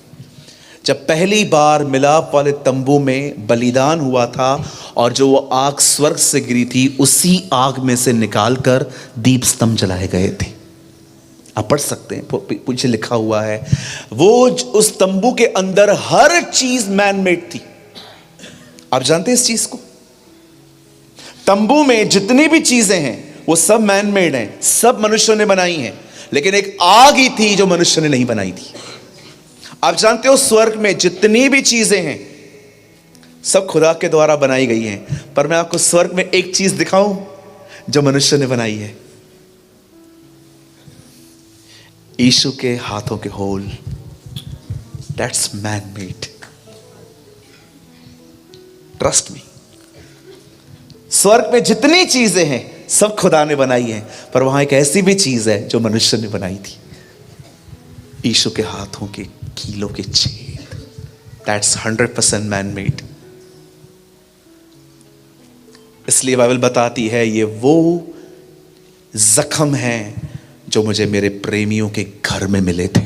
जब पहली बार मिलाप वाले तंबू में बलिदान हुआ था और जो वो आग स्वर्ग से गिरी थी, उसी आग में से निकालकर दीप स्तंभ जलाए गए थे। आप पढ़ सकते हैं, पीछे लिखा हुआ है। वो उस तंबू के अंदर हर चीज मैन मेड थी। आप जानते हैं इस चीज को? तंबू में जितनी भी चीजें हैं वो सब मैन मेड हैं, सब मनुष्य ने बनाई हैं, लेकिन एक आग ही थी जो मनुष्य ने नहीं बनाई थी। आप जानते हो स्वर्ग में जितनी भी चीजें हैं सब खुदा के द्वारा बनाई गई हैं, पर मैं आपको स्वर्ग में एक चीज दिखाऊं जो मनुष्य ने बनाई है। यीशु के हाथों के hole, that's man made. Trust me, स्वर्ग में जितनी चीजें हैं सब खुदा ने बनाई हैं, पर वहां एक ऐसी भी चीज है जो मनुष्य ने बनाई थी, यीशु के हाथों के कीलों के छेद। That's 100% man made. इसलिए बाइबल बताती है ये वो जख्म है जो मुझे मेरे प्रेमियों के घर में मिले थे।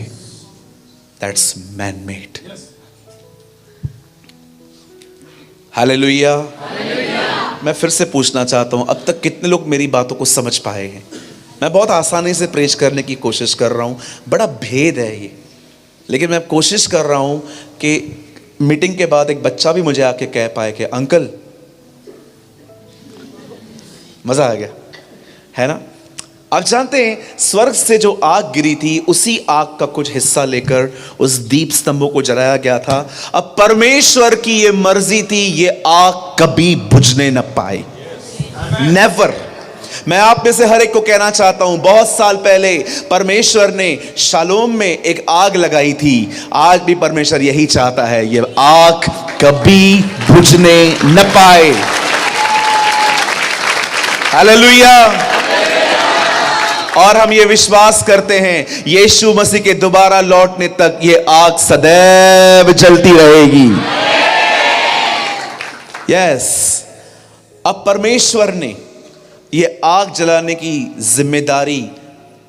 That's man made. हालेलुया। मैं फिर से पूछना चाहता हूं, अब तक कितने लोग मेरी बातों को समझ पाए हैं? मैं बहुत आसानी से प्रेच करने की कोशिश कर रहा हूं, बड़ा भेद है ये, लेकिन मैं कोशिश कर रहा हूं कि मीटिंग के बाद एक बच्चा भी मुझे आके कह पाए कि अंकल, मजा आ गया, है ना? आप जानते हैं स्वर्ग से जो आग गिरी थी उसी आग का कुछ हिस्सा लेकर उस दीप स्तंभों को जलाया गया था। अब परमेश्वर की ये मर्जी थी ये आग कभी बुझने न पाए, नेवर। मैं आप में से हर एक को कहना चाहता हूं, बहुत साल पहले परमेश्वर ने शालोम में एक आग लगाई थी, आज भी परमेश्वर यही चाहता है, ये आग कभी बुझने न पाए। हालेलुया। और हम ये विश्वास करते हैं यीशु मसीह के दोबारा लौटने तक ये आग सदैव जलती रहेगी। यस। अब परमेश्वर ने ये आग जलाने की जिम्मेदारी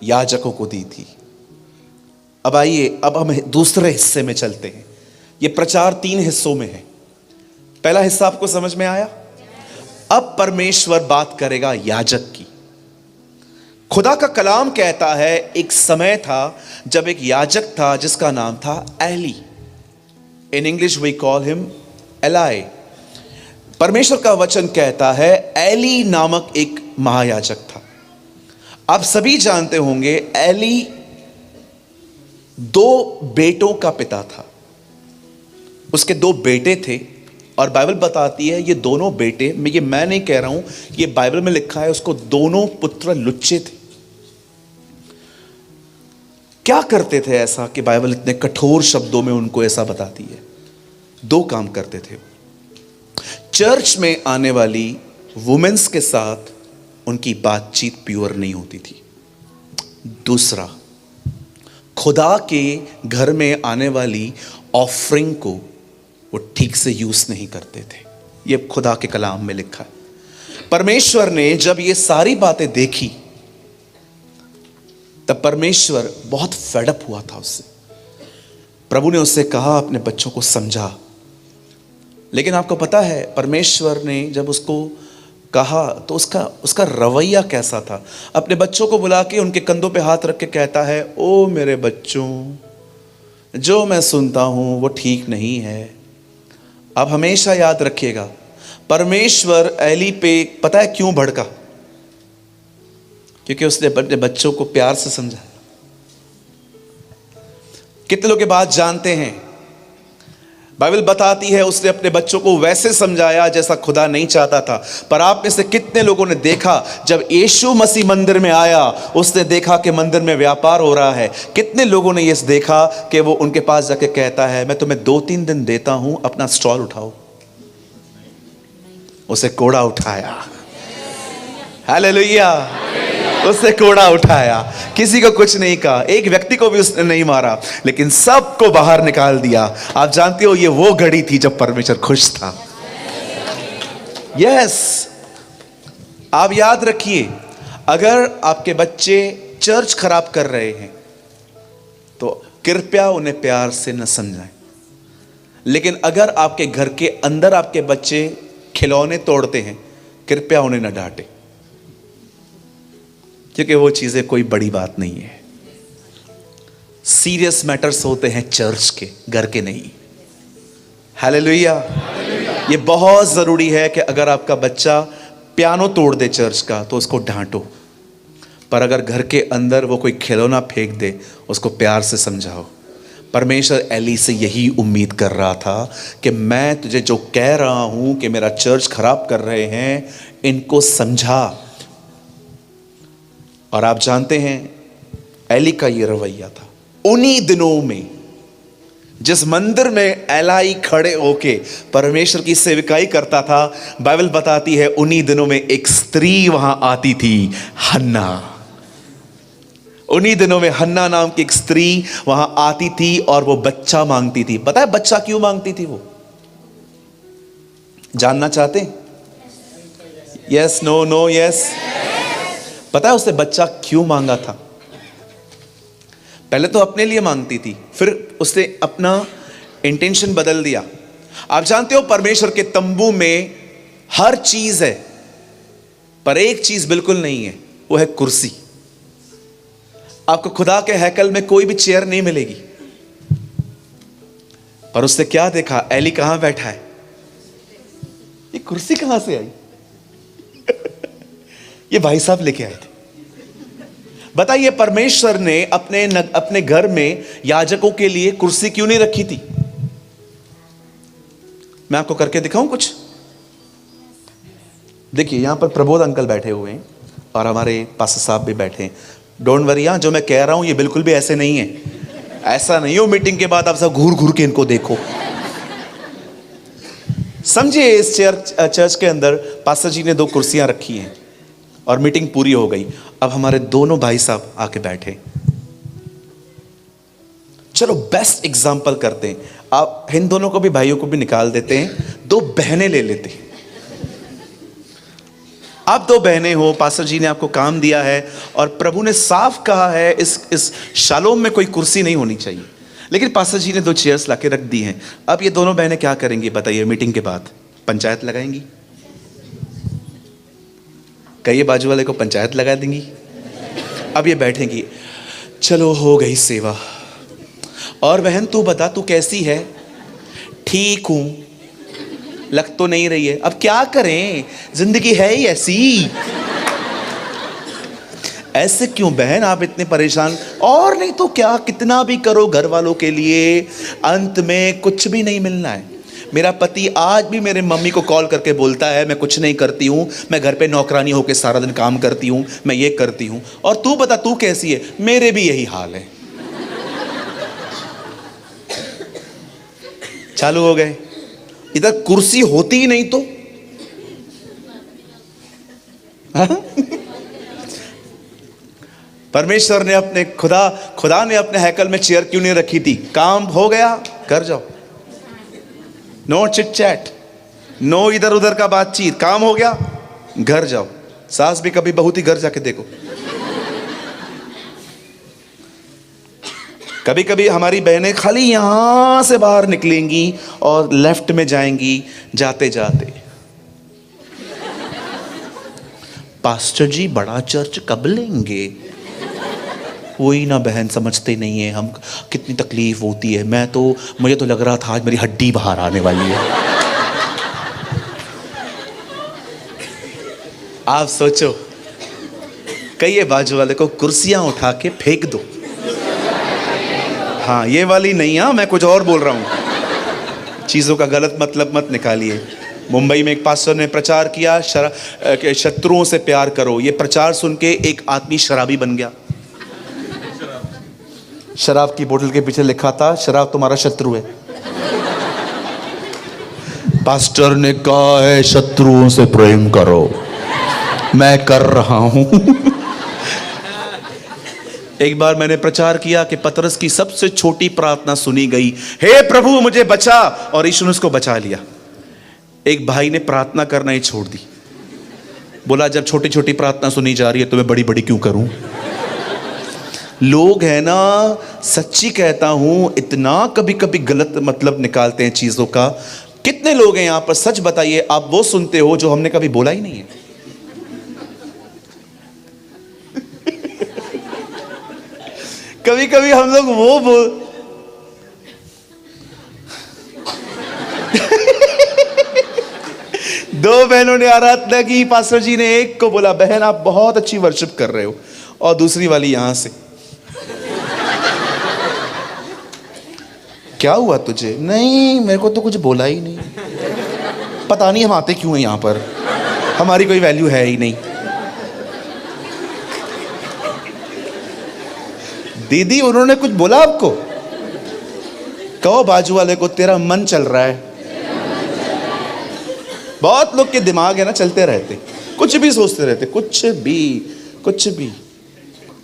याजकों को दी थी। अब आइए, अब हम दूसरे हिस्से में चलते हैं। ये प्रचार 3 हिस्सों में है। पहला हिस्सा आपको समझ में आया? अब परमेश्वर बात करेगा याजक की। खुदा का कलाम कहता है एक समय था जब एक याजक था जिसका नाम था Eli. In English we call him Eli. परमेश्वर का वचन कहता है एली नामक एक महायाजक था। आप सभी जानते होंगे एली 2 बेटों का पिता था। उसके 2 बेटे थे और बाइबल बताती है ये दोनों बेटे, मैं नहीं कह रहा हूं, ये बाइबल में लिखा है, उसको दोनों पुत्र लुच्चे थे। क्या करते थे ऐसा कि बाइबल इतने कठोर शब्दों में उनको ऐसा बताती है? 2 काम करते थे। चर्च में आने वाली वुमेन्स के साथ उनकी बातचीत प्योर नहीं होती थी। दूसरा, खुदा के घर में आने वाली ऑफरिंग को वो ठीक से यूज नहीं करते थे। ये खुदा के कलाम में लिखा है। परमेश्वर ने जब ये सारी बातें देखी तब परमेश्वर बहुत फेडअप हुआ था उससे। प्रभु ने उससे कहा अपने बच्चों को समझा। लेकिन आपको पता है परमेश्वर ने जब उसको कहा तो उसका रवैया कैसा था। अपने बच्चों को बुला के उनके कंधों पे हाथ रख के कहता है, ओ मेरे बच्चों, जो मैं सुनता हूं वो ठीक नहीं है। अब हमेशा याद रखिएगा, परमेश्वर एली पे पता है क्यों भड़का? क्योंकि उसने अपने बच्चों को प्यार से समझाया। कितने लोग ये बात जानते हैं? बाइबल बताती है उसने अपने बच्चों को वैसे समझाया जैसा खुदा नहीं चाहता था। पर आप में से कितने लोगों ने देखा जब यीशु मसीह मंदिर में आया, उसने देखा कि मंदिर में व्यापार हो रहा है। कितने लोगों ने ये देखा कि वो उनके पास जाके कहता है, मैं तुम्हें 2-3 दिन देता हूं, अपना स्टॉल उठाओ। उसे कोड़ा उठाया। हालेलुया। उसने कोड़ा उठाया, किसी को कुछ नहीं कहा, एक व्यक्ति को भी उसने नहीं मारा, लेकिन सबको बाहर निकाल दिया। आप जानते हो ये वो घड़ी थी जब परमेश्वर खुश था। यस, आप याद रखिए, अगर आपके बच्चे चर्च खराब कर रहे हैं तो कृपया उन्हें प्यार से न समझाएं। लेकिन अगर आपके घर के अंदर आपके बच्चे खिलौने तोड़ते हैं, कृपया उन्हें न डांटें, क्योंकि वो चीजें कोई बड़ी बात नहीं है। सीरियस मैटर्स होते हैं चर्च के, घर के नहीं। हालेलुया। ये बहुत जरूरी है कि अगर आपका बच्चा पियानो तोड़ दे चर्च का तो उसको डांटो, पर अगर घर के अंदर वो कोई खिलौना फेंक दे उसको प्यार से समझाओ। परमेश्वर एली से यही उम्मीद कर रहा था कि मैं तुझे जो कह रहा हूं कि मेरा चर्च खराब कर रहे हैं, इनको समझा। और आप जानते हैं एली का ये रवैया था। उन्हीं दिनों में जिस मंदिर में एलाई खड़े होके परमेश्वर की सेविकाई करता था, बाइबल बताती है उन्हीं दिनों में एक स्त्री वहां आती थी, हन्ना। उन्हीं दिनों में हन्ना नाम की एक स्त्री वहां आती थी और वो बच्चा मांगती थी। पता है बच्चा क्यों मांगती थी? वो जानना चाहते? Yes, no, no, yes. पता है उसने बच्चा क्यों मांगा था? पहले तो अपने लिए मांगती थी, फिर उसने अपना इंटेंशन बदल दिया। आप जानते हो परमेश्वर के तंबू में हर चीज है, पर एक चीज बिल्कुल नहीं है, वो है कुर्सी। आपको खुदा के हैकल में कोई भी चेयर नहीं मिलेगी। पर उसने क्या देखा? एली कहां बैठा है, ये कुर्सी कहां से आई? ये भाई साहब लेके आए थे। बताइए परमेश्वर ने अपने घर में याजकों के लिए कुर्सी क्यों नहीं रखी थी? मैं आपको करके दिखाऊं कुछ? देखिए यहां पर प्रबोध अंकल बैठे हुए हैं और हमारे पास्टर साहब भी बैठे हैं। डोंट वरी, जो मैं कह रहा हूं ये बिल्कुल भी ऐसे नहीं है। ऐसा नहीं हो मीटिंग के बाद आप सब घूर घूर के इनको देखो। समझिए इस चर्च के अंदर पास्टर जी ने 2 कुर्सियां रखी हैं और मीटिंग पूरी हो गई। अब हमारे दोनों भाई साहब आके बैठे। चलो बेस्ट एग्जाम्पल करते हैं। आप इन दोनों को भी, भाइयों को भी निकाल देते हैं, 2 बहनें ले लेते हैं। आप 2 बहनें हो, पास्टर जी ने आपको काम दिया है और प्रभु ने साफ कहा है इस शालोम में कोई कुर्सी नहीं होनी चाहिए, लेकिन पास्टर जी ने 2 चेयर्स लाके रख दी हैं। अब ये दोनों बहनें क्या करेंगी बताइए? मीटिंग के बाद पंचायत लगाएंगी। कई बाजू वाले को पंचायत लगा देंगी। अब ये बैठेंगी, चलो हो गई सेवा। और बहन तू बता, तू कैसी है? ठीक हूं, लग तो नहीं रही है। अब क्या करें, जिंदगी है ही ऐसी। ऐसे क्यों बहन आप इतने परेशान? और नहीं तो क्या, कितना भी करो घर वालों के लिए, अंत में कुछ भी नहीं मिलना है। मेरा पति आज भी मेरे मम्मी को कॉल करके बोलता है मैं कुछ नहीं करती हूँ, मैं घर पे नौकरानी होकर सारा दिन काम करती हूँ, मैं ये करती हूँ। और तू बता तू कैसी है? मेरे भी यही हाल है। चालू हो गए। इधर कुर्सी होती ही नहीं तो परमेश्वर ने अपने खुदा ने अपने हैकल में चेयर क्यों नहीं रखी थी? काम हो गया, घर जाओ, नो चिट चैट, नो इधर उधर का बातचीत। काम हो गया, घर जाओ। सास भी कभी बहू थी, घर जाके देखो। कभी कभी हमारी बहनें खाली यहां से बाहर निकलेंगी और लेफ्ट में जाएंगी, जाते जाते, पास्टर जी बड़ा चर्च कब लेंगे? वही ना बहन, समझते नहीं है हम कितनी तकलीफ होती है। मुझे तो लग रहा था आज मेरी हड्डी बाहर आने वाली है। आप सोचो, कहिए बाजू वाले को कुर्सियां उठा के फेंक दो। हाँ, ये वाली नहीं, हाँ मैं कुछ और बोल रहा हूं, चीजों का गलत मतलब मत निकालिए। मुंबई में एक पास्टर ने प्रचार किया, शत्रुओं से प्यार करो। ये प्रचार सुन के एक आदमी शराबी बन गया। शराब की बोतल के पीछे लिखा था, शराब तुम्हारा शत्रु है। पास्टर ने कहा है शत्रुओं से प्रेम करो, मैं कर रहा हूं। एक बार मैंने प्रचार किया कि पतरस की सबसे छोटी प्रार्थना सुनी गई, हे प्रभु मुझे बचा, और यीशु ने उसको बचा लिया। एक भाई ने प्रार्थना करना ही छोड़ दी, बोला जब छोटी छोटी प्रार्थना सुनी जा रही है तो मैं बड़ी बड़ी क्यों करूं। लोग है ना, सच्ची कहता हूं, इतना कभी कभी गलत मतलब निकालते हैं चीजों का। कितने लोग हैं यहां पर, सच बताइए, आप वो सुनते हो जो हमने कभी बोला ही नहीं है। कभी कभी हम लोग वो बोल दो बहनों ने आराधना की, पास्टर जी ने एक को बोला बहन आप बहुत अच्छी वर्शिप कर रहे हो, और दूसरी वाली यहां से, क्या हुआ तुझे? नहीं मेरे को तो कुछ बोला ही नहीं, पता नहीं हम आते क्यों हैं यहां पर, हमारी कोई वैल्यू है ही नहीं। दीदी उन्होंने कुछ बोला आपको? कहो बाजू वाले को तेरा मन चल रहा है। बहुत लोग के दिमाग है ना, चलते रहते, कुछ भी सोचते रहते, कुछ भी।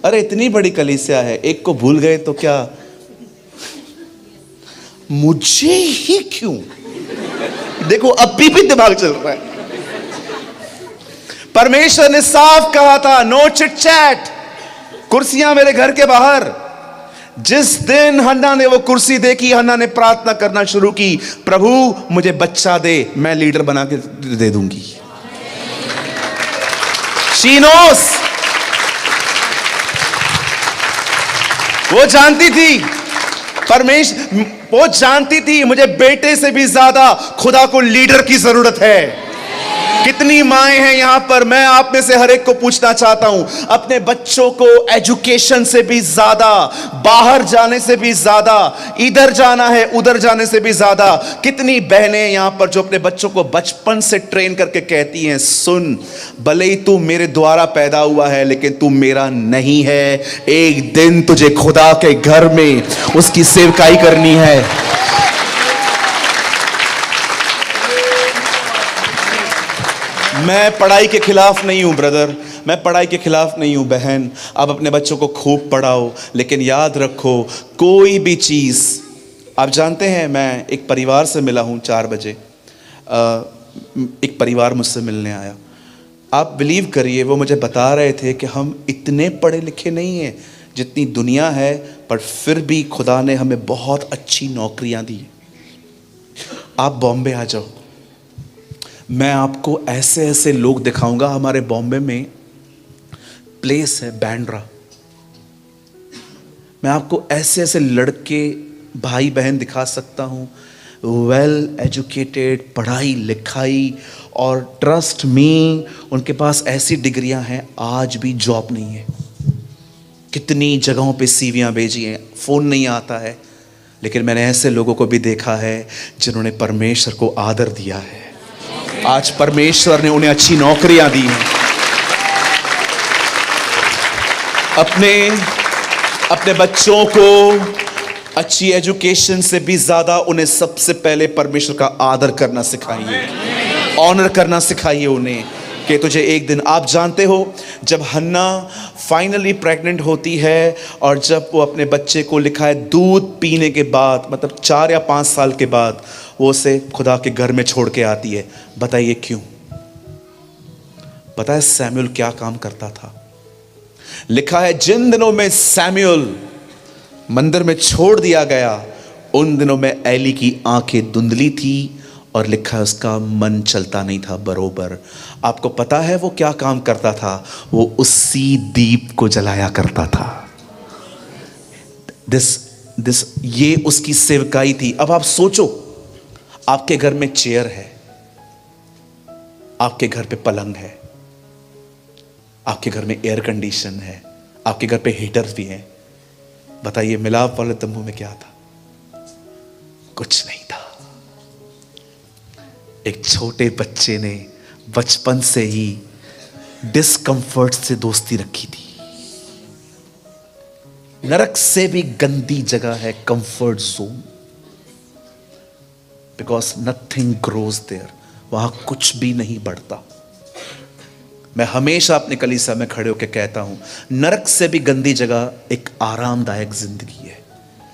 अरे इतनी बड़ी कलीसिया है, एक को भूल गए तो क्या, मुझे ही क्यों? देखो अभी भी दिमाग चल रहा है। परमेश्वर ने साफ कहा था नो चिट चैट, कुर्सियां मेरे घर के बाहर। जिस दिन हन्ना ने वो कुर्सी देखी, हन्ना ने प्रार्थना करना शुरू की, प्रभु मुझे बच्चा दे, मैं लीडर बना के दे दूंगी। शी नोस, वो जानती थी परमेश्वर, वो जानती थी मुझे बेटे से भी ज्यादा खुदा को लीडर की जरूरत है। कितनी माएं हैं यहां पर, मैं आप में से हर एक को पूछना चाहता हूं, अपने बच्चों को एजुकेशन से भी ज्यादा, बाहर जाने से भी ज्यादा, इधर जाना है उधर जाने से भी ज्यादा, कितनी बहनें यहां पर जो अपने बच्चों को बचपन से ट्रेन करके कहती हैं, सुन भले ही तू मेरे द्वारा पैदा हुआ है लेकिन तू मेरा नहीं है, एक दिन तुझे खुदा के घर में उसकी सेवकाई करनी है। मैं पढ़ाई के खिलाफ नहीं हूं ब्रदर, मैं पढ़ाई के खिलाफ नहीं हूं बहन, आप अपने बच्चों को खूब पढ़ाओ, लेकिन याद रखो कोई भी चीज़, आप जानते हैं मैं एक परिवार से मिला हूं 4 बजे, एक परिवार मुझसे मिलने आया, आप बिलीव करिए वो मुझे बता रहे थे कि हम इतने पढ़े लिखे नहीं हैं जितनी दुनिया है, पर फिर भी खुदा ने हमें बहुत अच्छी नौकरियां दी। आप बॉम्बे आ जाओ, मैं आपको ऐसे ऐसे लोग दिखाऊंगा। हमारे बॉम्बे में प्लेस है बैंड्रा, मैं आपको ऐसे ऐसे लड़के भाई बहन दिखा सकता हूं, वेल एजुकेटेड, पढ़ाई लिखाई, और ट्रस्ट मी उनके पास ऐसी डिग्रियां हैं आज भी जॉब नहीं है। कितनी जगहों पे सीवियां भेजी हैं, फ़ोन नहीं आता है, लेकिन मैंने ऐसे लोगों को भी देखा है जिन्होंने परमेश्वर को आदर दिया है। आज परमेश्वर ने उन्हें अच्छी नौकरियां दी हैं। अपने बच्चों को अच्छी एजुकेशन से भी ज्यादा उन्हें सबसे पहले परमेश्वर का आदर करना सिखाइए, ऑनर करना सिखाइए उन्हें, कि तुझे एक दिन, आप जानते हो जब हन्ना फाइनली प्रेग्नेंट होती है और जब वो अपने बच्चे को, लिखा है दूध पीने के बाद, मतलब 4 या 5 साल के बाद वो उसे खुदा के घर में छोड़ के आती है। बताइए क्यों? पता है सैमुअल क्या काम करता था? लिखा है जिन दिनों में सैमुअल मंदिर में छोड़ दिया गया। उन दिनों में एली की आंखें धुंधली थी और लिखा है उसका मन चलता नहीं था बरोबर। आपको पता है वो क्या काम करता था? वो उसी दीप को जलाया करता था। दिस ये उसकी सेवकाई थी। अब आप सोचो, आपके घर में चेयर है, आपके घर पे पलंग है, आपके घर में एयर कंडीशन है, आपके घर पे हीटर भी है। बताइए मिलाप वाले तंबू में क्या था? कुछ नहीं था। एक छोटे बच्चे ने बचपन से ही डिस्कंफर्ट से दोस्ती रखी थी। नरक से भी गंदी जगह है comfort zone, because nothing grows there. वहां कुछ भी नहीं बढ़ता। मैं हमेशा अपने कलीसिया में खड़े होकर कहता हूं, नरक से भी गंदी जगह एक आरामदायक जिंदगी है,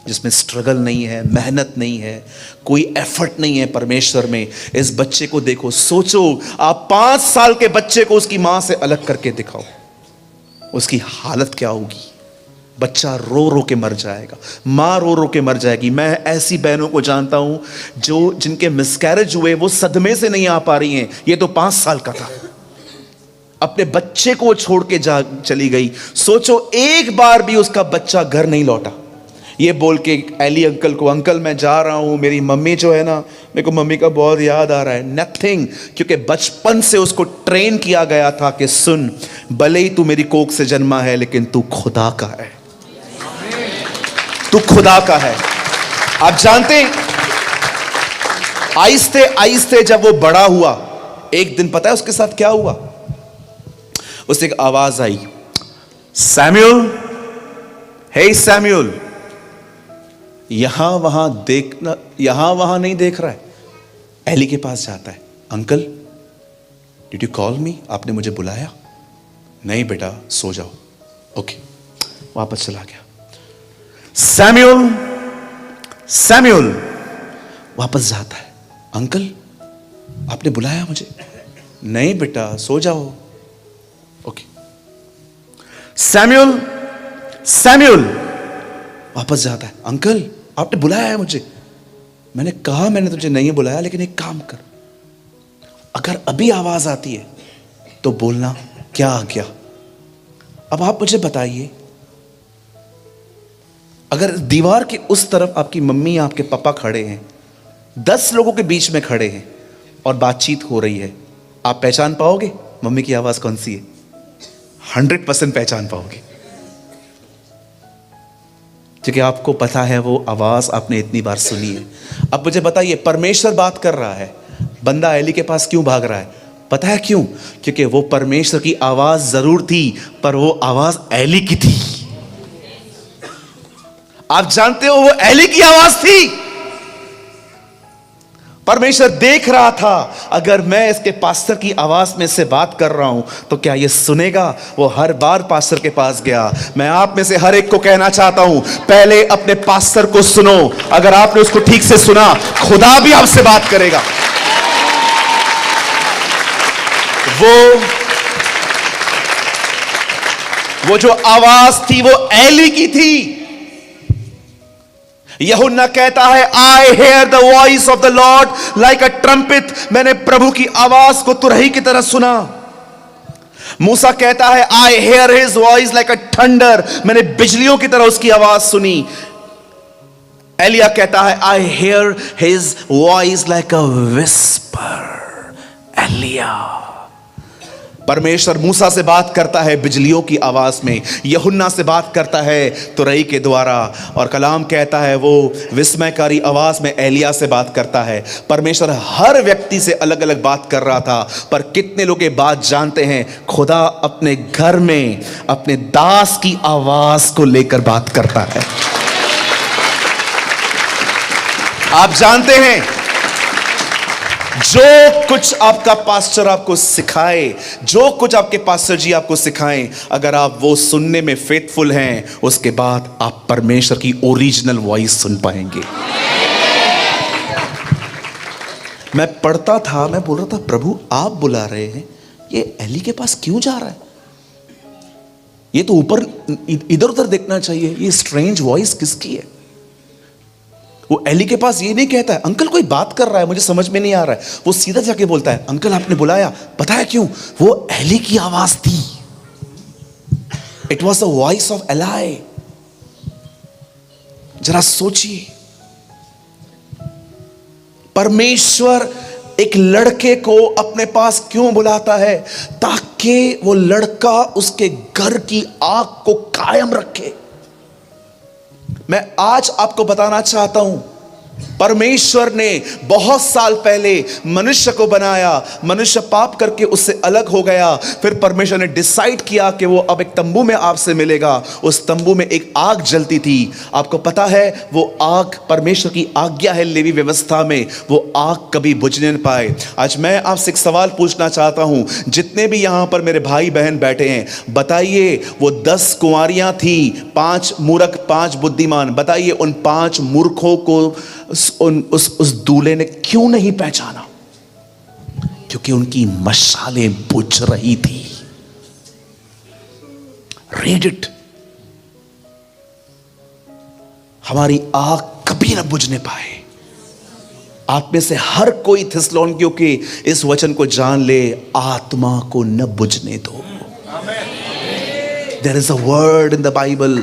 जिसमें स्ट्रगल नहीं है, मेहनत नहीं है, कोई एफर्ट नहीं है परमेश्वर में। इस बच्चे को देखो, सोचो आप 5 साल के बच्चे को उसकी मां से अलग करके दिखाओ, उसकी हालत क्या होगी। बच्चा रो रो के मर जाएगा, मां रो रो के मर जाएगी। मैं ऐसी बहनों को जानता हूं जिनके मिसकैरेज हुए, वो सदमे से नहीं आ पा रही हैं। ये तो 5 साल का था, अपने बच्चे को छोड़ के चली गई। सोचो एक बार भी उसका बच्चा घर नहीं लौटा, ये बोल के एली अंकल को, अंकल मैं जा रहा हूं, मेरी मम्मी जो है ना, मेरे को मम्मी का बहुत याद आ रहा है। नथिंग, क्योंकि बचपन से उसको ट्रेन किया गया था कि सुन, भले ही तू मेरी कोख से जन्मा है, लेकिन तू खुदा का है, तू खुदा का है। आप जानते हैं, आहिस्ते आहिस्ते जब वो बड़ा हुआ, एक दिन पता है उसके साथ क्या हुआ? उसे एक आवाज आई, सैमुअल, हे सैमुअल। यहां वहां देखना, यहां वहां नहीं देख रहा है, एली के पास जाता है। अंकल डिड यू कॉल मी? आपने मुझे बुलाया? नहीं बेटा, सो जाओ। ओके, वापस चला गया। सैमुअल, सैमुअल, वापस जाता है। अंकल आपने बुलाया मुझे? नहीं बेटा, सो जाओ। ओके। सैमुअल, सैमुअल, वापस जाता है। अंकल आपने बुलाया है मुझे? मैंने कहा मैंने तुझे नहीं बुलाया, लेकिन एक काम कर, अगर अभी आवाज आती है तो बोलना क्या आ गया। अब आप मुझे बताइए, अगर दीवार के उस तरफ आपकी मम्मी या आपके पापा खड़े हैं, 10 लोगों के बीच में खड़े हैं और बातचीत हो रही है, आप पहचान पाओगे मम्मी की आवाज कौन सी है? 100% पहचान पाओगे, क्योंकि आपको पता है वो आवाज आपने इतनी बार सुनी है। अब मुझे बताइए, परमेश्वर बात कर रहा है, बंदा एली के पास क्यों भाग रहा है? पता है क्यों? क्योंकि वो परमेश्वर की आवाज जरूर थी, पर वो आवाज एली की थी। आप जानते हो वो एली की आवाज थी। परमेश्वर देख रहा था, अगर मैं इसके पास्टर की आवाज में से बात कर रहा हूं तो क्या ये सुनेगा? वो हर बार पास्टर के पास गया। मैं आप में से हर एक को कहना चाहता हूं, पहले अपने पास्टर को सुनो। अगर आपने उसको ठीक से सुना, खुदा भी आपसे बात करेगा। वो जो आवाज थी वो एली की थी। यूहन्ना कहता है, I hear the voice of the Lord like a trumpet. मैंने प्रभु की आवाज को तुरही की तरह सुना। मूसा कहता है, I hear his voice like a thunder. मैंने बिजलियों की तरह उसकी आवाज सुनी। एलिया कहता है, I hear his voice like a whisper. एलिया, परमेश्वर मूसा से बात करता है बिजलियों की आवाज में, यूहन्ना से बात करता है तुरही के द्वारा, और कलाम कहता है वो विस्मयकारी आवाज में एलिया से बात करता है। परमेश्वर हर व्यक्ति से अलग अलग बात कर रहा था, पर कितने लोग ये बात जानते हैं, खुदा अपने घर में अपने दास की आवाज को लेकर बात करता है। आप जानते हैं, जो कुछ आपका पास्टर आपको सिखाए, जो कुछ आपके पास्टर जी आपको सिखाएं, अगर आप वो सुनने में फेथफुल हैं, उसके बाद आप परमेश्वर की ओरिजिनल वॉइस सुन पाएंगे। मैं पढ़ता था, मैं बोल रहा था, प्रभु आप बुला रहे हैं, ये एली के पास क्यों जा रहा है? ये तो ऊपर इधर उधर देखना चाहिए, ये स्ट्रेंज वॉइस किसकी है? वो एली के पास ये नहीं कहता है अंकल कोई बात कर रहा है मुझे समझ में नहीं आ रहा है, वो सीधा जाके बोलता है अंकल आपने बुलाया, पता है क्यों? वो एली की आवाज थी। It was the voice of ally. जरा सोचिए, परमेश्वर एक लड़के को अपने पास क्यों बुलाता है? ताकि वो लड़का उसके घर की आग को कायम रखे। मैं आज आपको बताना चाहता हूं, परमेश्वर ने बहुत साल पहले मनुष्य को बनाया, मनुष्य पाप करके उससे अलग हो गया, फिर परमेश्वर ने डिसाइड किया कि वो अब एक तंबू में आपसे मिलेगा। उस तंबू में एक आग जलती थी, आपको पता है वो आग परमेश्वर की आज्ञा है, लेवी व्यवस्था में वो आग कभी बुझने न पाए। आज मैं आपसे एक सवाल पूछना चाहता हूं, जितने भी यहां पर मेरे भाई बहन बैठे हैं, बताइए वो 10 कुंवारियां थी, 5 मूर्ख 5 बुद्धिमान, बताइए उन 5 मूर्खों को उस दूल्हे ने क्यों नहीं पहचाना? क्योंकि उनकी मशालें बुझ रही थी। Read it. हमारी आग कभी ना बुझने पाए। आप में से हर कोई थिस्सलुनीकियों के इस वचन को जान ले, आत्मा को न बुझने दो। There is a word in the Bible,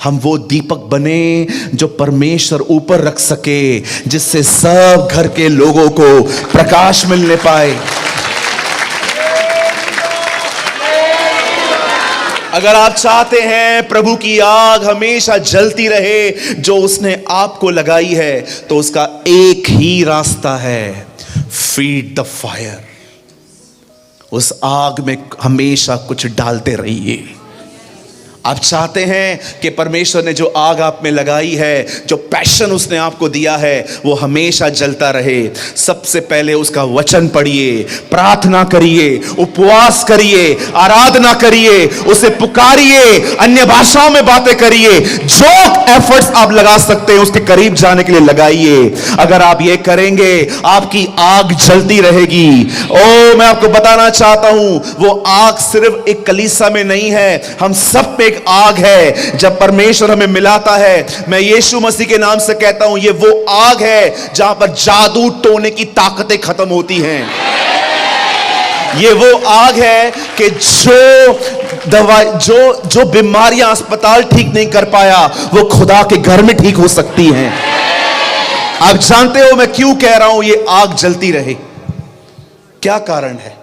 हम वो दीपक बने जो परमेश्वर ऊपर रख सके, जिससे सब घर के लोगों को प्रकाश मिलने पाए। अगर आप चाहते हैं प्रभु की आग हमेशा जलती रहे जो उसने आपको लगाई है, तो उसका एक ही रास्ता है, फीड द फायर। उस आग में हमेशा कुछ डालते रहिए। आप चाहते हैं कि परमेश्वर ने जो आग आप में लगाई है, जो पैशन उसने आपको दिया है, वो हमेशा जलता रहे। सबसे पहले उसका वचन पढ़िए, प्रार्थना करिए, उपवास करिए, आराधना करिए, उसे पुकारिए, अन्य भाषाओं में बातें करिए। जो एफर्ट्स आप लगा सकते हैं उसके करीब जाने के लिए लगाइए। अगर आप ये करेंगे, आपकी आग जलती रहेगी। मैं आपको बताना चाहता हूं, वो आग सिर्फ एक कलीसिया में नहीं है, हम सब पे आग है। जब परमेश्वर हमें मिलाता है, मैं यीशु मसीह के नाम से कहता हूं, ये वो आग है जहां पर जादू टोने की ताकतें खत्म होती हैं। ये वो आग है कि जो बीमारियां अस्पताल ठीक नहीं कर पाया, वो खुदा के घर में ठीक हो सकती हैं। आप जानते हो मैं क्यों कह रहा हूं ये आग जलती रहे? क्या कारण है?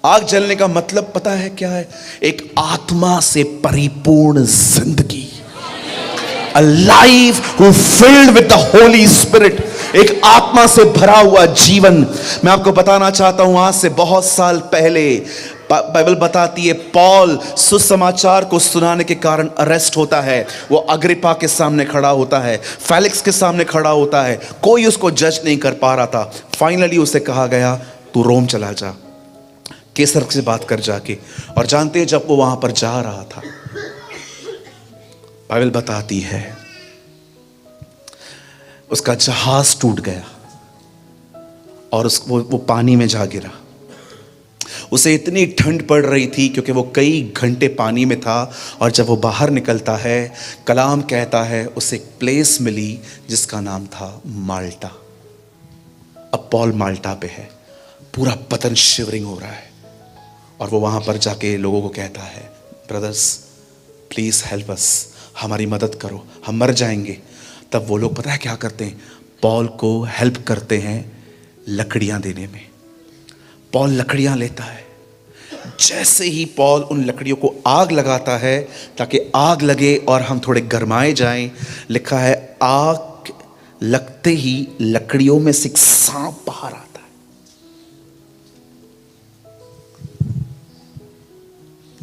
आग जलने का मतलब पता है क्या है? एक आत्मा से परिपूर्ण जिंदगी, a life who filled with the Holy Spirit, एक आत्मा से भरा हुआ जीवन। मैं आपको बताना चाहता हूं, आज से बहुत साल पहले बाइबल बताती है, पॉल सुसमाचार को सुनाने के कारण अरेस्ट होता है। वो अग्रिपा के सामने खड़ा होता है, फेलिक्स के सामने खड़ा होता है, कोई उसको जज नहीं कर पा रहा था। फाइनली उसे कहा गया तू रोम चला जा, केसर से बात कर जाके। और जानते हैं जब वो वहां पर जा रहा था, बाइबल बताती है उसका जहाज टूट गया और वो पानी में जा गिरा। उसे इतनी ठंड पड़ रही थी क्योंकि वो कई घंटे पानी में था, और जब वो बाहर निकलता है, कलाम कहता है उसे एक प्लेस मिली जिसका नाम था माल्टा। अब पॉल माल्टा पे है, पूरा बदन शिवरिंग हो रहा है, और वो वहां पर जाके लोगों को कहता है, ब्रदर्स प्लीज हेल्प अस, हमारी मदद करो, हम मर जाएंगे। तब वो लोग पता है क्या करते हैं? पॉल को हेल्प करते हैं लकड़ियां देने में। पॉल लकड़ियां लेता है, जैसे ही पॉल उन लकड़ियों को आग लगाता है ताकि आग लगे और हम थोड़े गरमाए जाएं, लिखा है आग लगते ही लकड़ियों में से एक सांप बाहर आता है।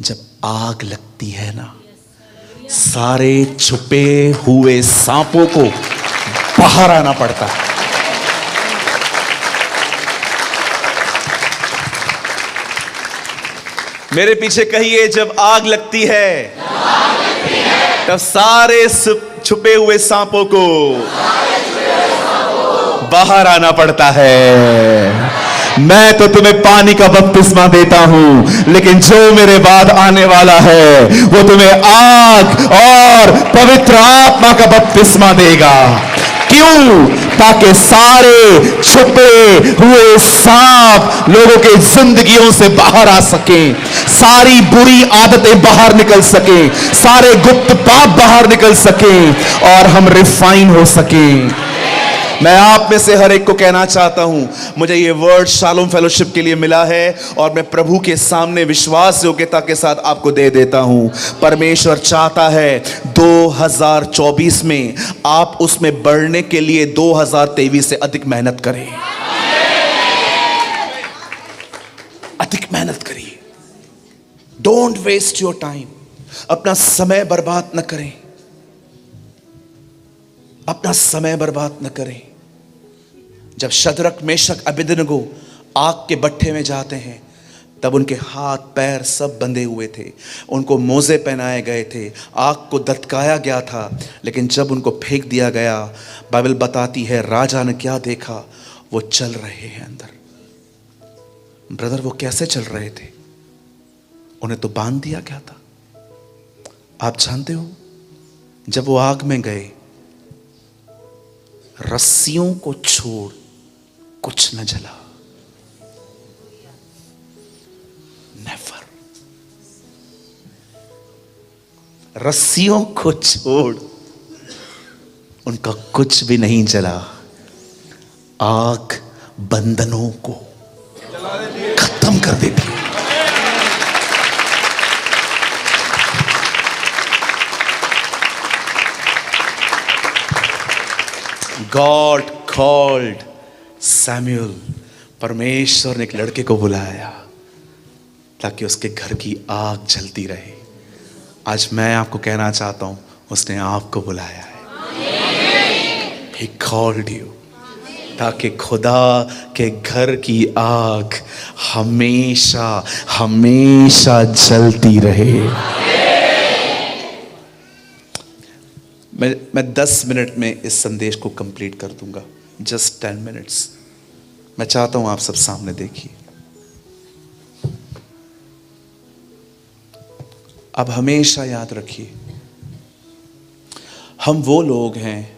जब आग लगती है ना, सारे छुपे हुए सांपों को बाहर आना पड़ता है। मेरे पीछे कहिए, जब आग लगती है तब सारे छुपे हुए सांपों को बाहर आना पड़ता है। मैं तो तुम्हें पानी का बपतिस्मा देता हूं, लेकिन जो मेरे बाद आने वाला है वो तुम्हें आग और पवित्र आत्मा का बपतिस्मा देगा। क्यों? ताकि सारे छुपे हुए सांप लोगों के जिंदगियों से बाहर आ सकें, सारी बुरी आदतें बाहर निकल सकें, सारे गुप्त पाप बाहर निकल सकें और हम रिफाइन हो सकें। मैं आप में से हर एक को कहना चाहता हूं, मुझे ये वर्ड शालोम फेलोशिप के लिए मिला है और मैं प्रभु के सामने विश्वास योग्यता के साथ आपको दे देता हूं। परमेश्वर चाहता है 2024 में आप उसमें बढ़ने के लिए 2023 से अधिक मेहनत करें, अधिक मेहनत करिए। डोंट वेस्ट योर टाइम, अपना समय बर्बाद न करें, अपना समय बर्बाद न करें। जब शद्रक मेशक अबेदनगो आग के भट्ठे में जाते हैं तब उनके हाथ पैर सब बंधे हुए थे, उनको मोजे पहनाए गए थे, आग को दत्काया गया था, लेकिन जब उनको फेंक दिया गया, बाइबल बताती है राजा ने क्या देखा, वो चल रहे हैं अंदर। ब्रदर वो कैसे चल रहे थे? उन्हें तो बांध दिया गया था। आप जानते हो जब वो आग में गए, रस्सियों को छोड़ कुछ न जला। नेवर। रस्सियों को छोड़ उनका कुछ भी नहीं जला। आग बंधनों को खत्म कर देती है। God called Samuel. परमेश्वर ने एक लड़के को बुलाया ताकि उसके घर की आग जलती रहे। आज मैं आपको कहना चाहता हूं, उसने आपको बुलाया है। He called you ताकि खुदा के घर की आग हमेशा हमेशा जलती रहे। मैं 10 मिनट में इस संदेश को कंप्लीट कर दूंगा। Just 10 minutes. मैं चाहता हूं आप सब सामने देखिए। अब हमेशा याद रखिए, हम वो लोग हैं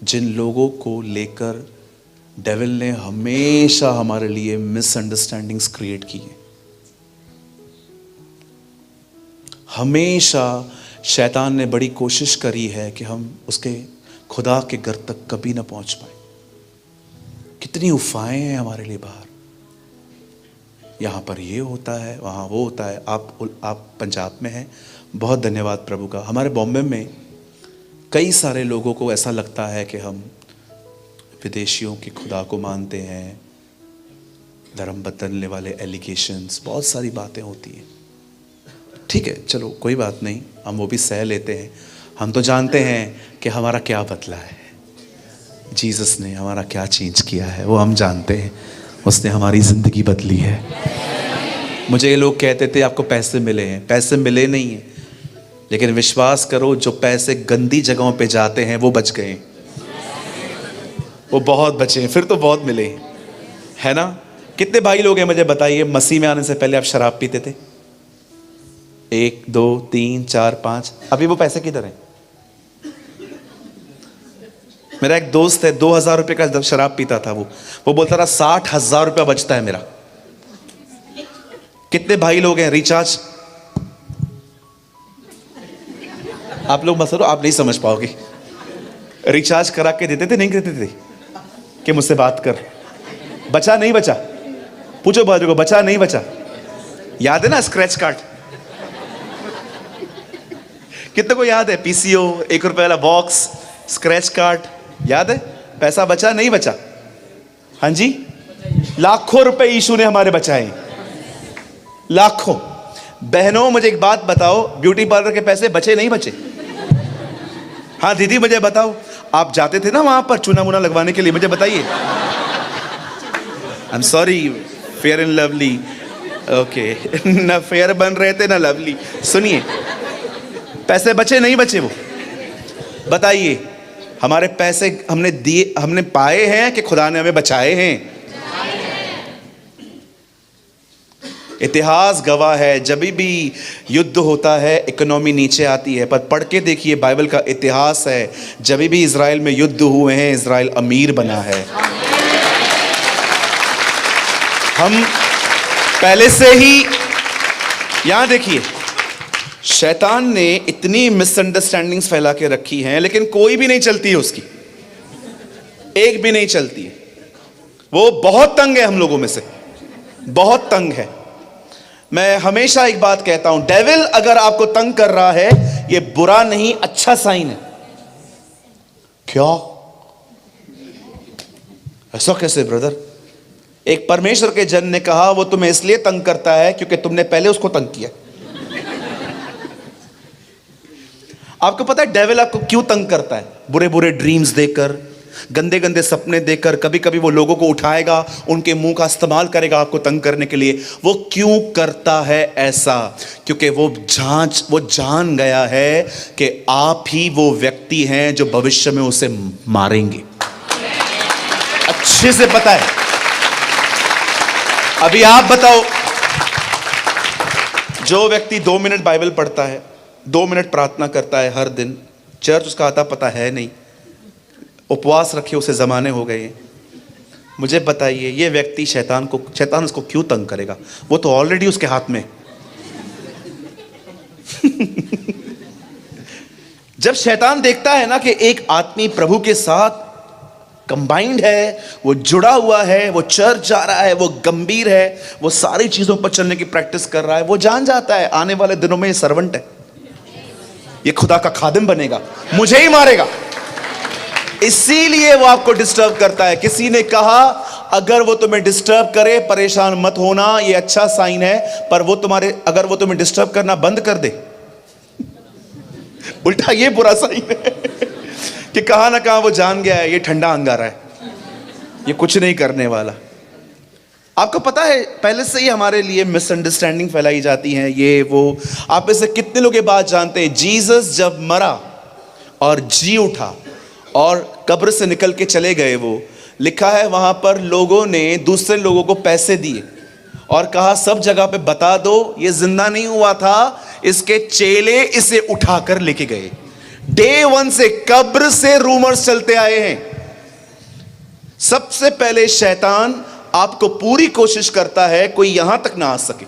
जिन लोगों को लेकर डेविल ने हमेशा हमारे लिए मिसअंडरस्टैंडिंग्स क्रिएट की है। हमेशा शैतान ने बड़ी कोशिश करी है कि हम उसके खुदा के घर तक कभी ना पहुंच पाए। कितनी उफाएं हैं हमारे लिए बाहर, यहां पर ये होता है, वहां वो होता है। आप पंजाब में हैं, बहुत धन्यवाद प्रभु का। हमारे बॉम्बे में कई सारे लोगों को ऐसा लगता है कि हम विदेशियों के खुदा को मानते हैं, धर्म बदलने वाले एलिगेशंस, बहुत सारी बातें होती हैं। ठीक है, चलो कोई बात नहीं, हम वो भी सह लेते हैं। हम तो जानते हैं कि हमारा क्या बदला है, जीसस ने हमारा क्या चेंज किया है, वो हम जानते हैं। उसने हमारी ज़िंदगी बदली है। मुझे ये लोग कहते थे आपको पैसे मिले हैं। पैसे मिले नहीं हैं, लेकिन विश्वास करो जो पैसे गंदी जगहों पे जाते हैं वो बच गए, वो बहुत बचे हैं। फिर तो बहुत मिले हैं, है ना? कितने भाई लोग हैं मुझे बताइए, मसीह में आने से पहले आप शराब पीते थे? 1 2 3 4 5। अभी वो पैसे किधर हैं? मेरा एक दोस्त है, 2000 रुपये का शराब पीता था। वो बोलता था 60,000 रुपया बचता है मेरा। कितने भाई लोग हैं रिचार्ज? आप लोग मत करो, आप नहीं समझ पाओगे। रिचार्ज करा के देते थे, नहीं देते थे कि मुझसे बात कर, बचा नहीं बचा? पूछो बाजू को, बचा नहीं बचा? याद है ना स्क्रैच कार्ड? कितने को याद है? पीसीओ, 1 रुपए वाला बॉक्स, स्क्रैच कार्ड, याद है? पैसा बचा नहीं बचा? हाँ जी, लाखों रुपए यीशु ने हमारे बचाए, लाखों। बहनों मुझे एक बात बताओ, ब्यूटी पार्लर के पैसे बचे नहीं बचे? हाँ दीदी मुझे बताओ, आप जाते थे ना वहां पर चूना मुना लगवाने के लिए, मुझे बताइए। I am sorry, fair and lovely, okay, ना फेयर बन रहे थे ना लवली। सुनिए, पैसे बचे नहीं बचे वो बताइए? हमारे पैसे हमने दिए, हमने पाए हैं कि खुदा ने हमें बचाए हैं? इतिहास गवाह है, जब भी युद्ध होता है इकोनॉमी नीचे आती है, पर पढ़ के देखिए बाइबल का इतिहास है, जब भी इजराइल में युद्ध हुए हैं इजराइल अमीर बना है। हम पहले से ही, यहां देखिए, शैतान ने इतनी मिसअंडरस्टैंडिंग्स फैला के रखी हैं, लेकिन कोई भी नहीं चलती है उसकी, एक भी नहीं चलती है। वो बहुत तंग है, हम लोगों में से बहुत तंग है। मैं हमेशा एक बात कहता हूं, डेविल अगर आपको तंग कर रहा है ये बुरा नहीं, अच्छा साइन है। क्या? ऐसा कैसे ब्रदर? एक परमेश्वर के जन ने कहा वो तुम्हें इसलिए तंग करता है क्योंकि तुमने पहले उसको तंग किया। आपको पता है डेविल आपको क्यों तंग करता है? बुरे बुरे ड्रीम्स देकर, गंदे गंदे सपने देकर, कभी कभी वो लोगों को उठाएगा, उनके मुंह का इस्तेमाल करेगा आपको तंग करने के लिए। वो क्यों करता है ऐसा? क्योंकि वो जान गया है कि आप ही वो व्यक्ति हैं जो भविष्य में उसे मारेंगे। अच्छे से पता है। अभी आप बताओ, जो व्यक्ति 2 मिनट बाइबल पढ़ता है, 2 मिनट प्रार्थना करता है हर दिन, चर्च उसका आता पता है नहीं, उपवास रखे उसे जमाने हो गए, मुझे बताइए ये व्यक्ति शैतान उसको क्यों तंग करेगा? वो तो ऑलरेडी उसके हाथ में। जब शैतान देखता है ना कि एक आदमी प्रभु के साथ कंबाइंड है, वो जुड़ा हुआ है, वो चर्च जा रहा है, वो गंभीर है, वो सारी चीजों पर चलने की प्रैक्टिस कर रहा है, वो जान जाता है आने वाले दिनों में ये सर्वेंट है, ये खुदा का खादिम बनेगा, मुझे ही मारेगा। इसीलिए वो आपको डिस्टर्ब करता है। किसी ने कहा अगर वो तुम्हें डिस्टर्ब करे परेशान मत होना, ये अच्छा साइन है, पर अगर वो तुम्हें डिस्टर्ब करना बंद कर दे, उल्टा ये बुरा साइन है कि कहां ना कहां वो जान गया है ये ठंडा अंगारा है, ये कुछ नहीं करने वाला। आपको पता है पहले से ही हमारे लिए मिसअंडरस्टैंडिंग फैलाई जाती है, ये वो। आप में से कितने लोग ये बात जानते हैं, जीसस जब मरा और जी उठा और कब्र से निकल के चले गए, वो लिखा है वहां पर लोगों ने दूसरे लोगों को पैसे दिए और कहा सब जगह पे बता दो ये जिंदा नहीं हुआ था, इसके चेले इसे उठाकर लेके गए। डे 1 से कब्र से रूमर्स चलते आए हैं। सबसे पहले शैतान आपको पूरी कोशिश करता है कोई यहां तक ना आ सके।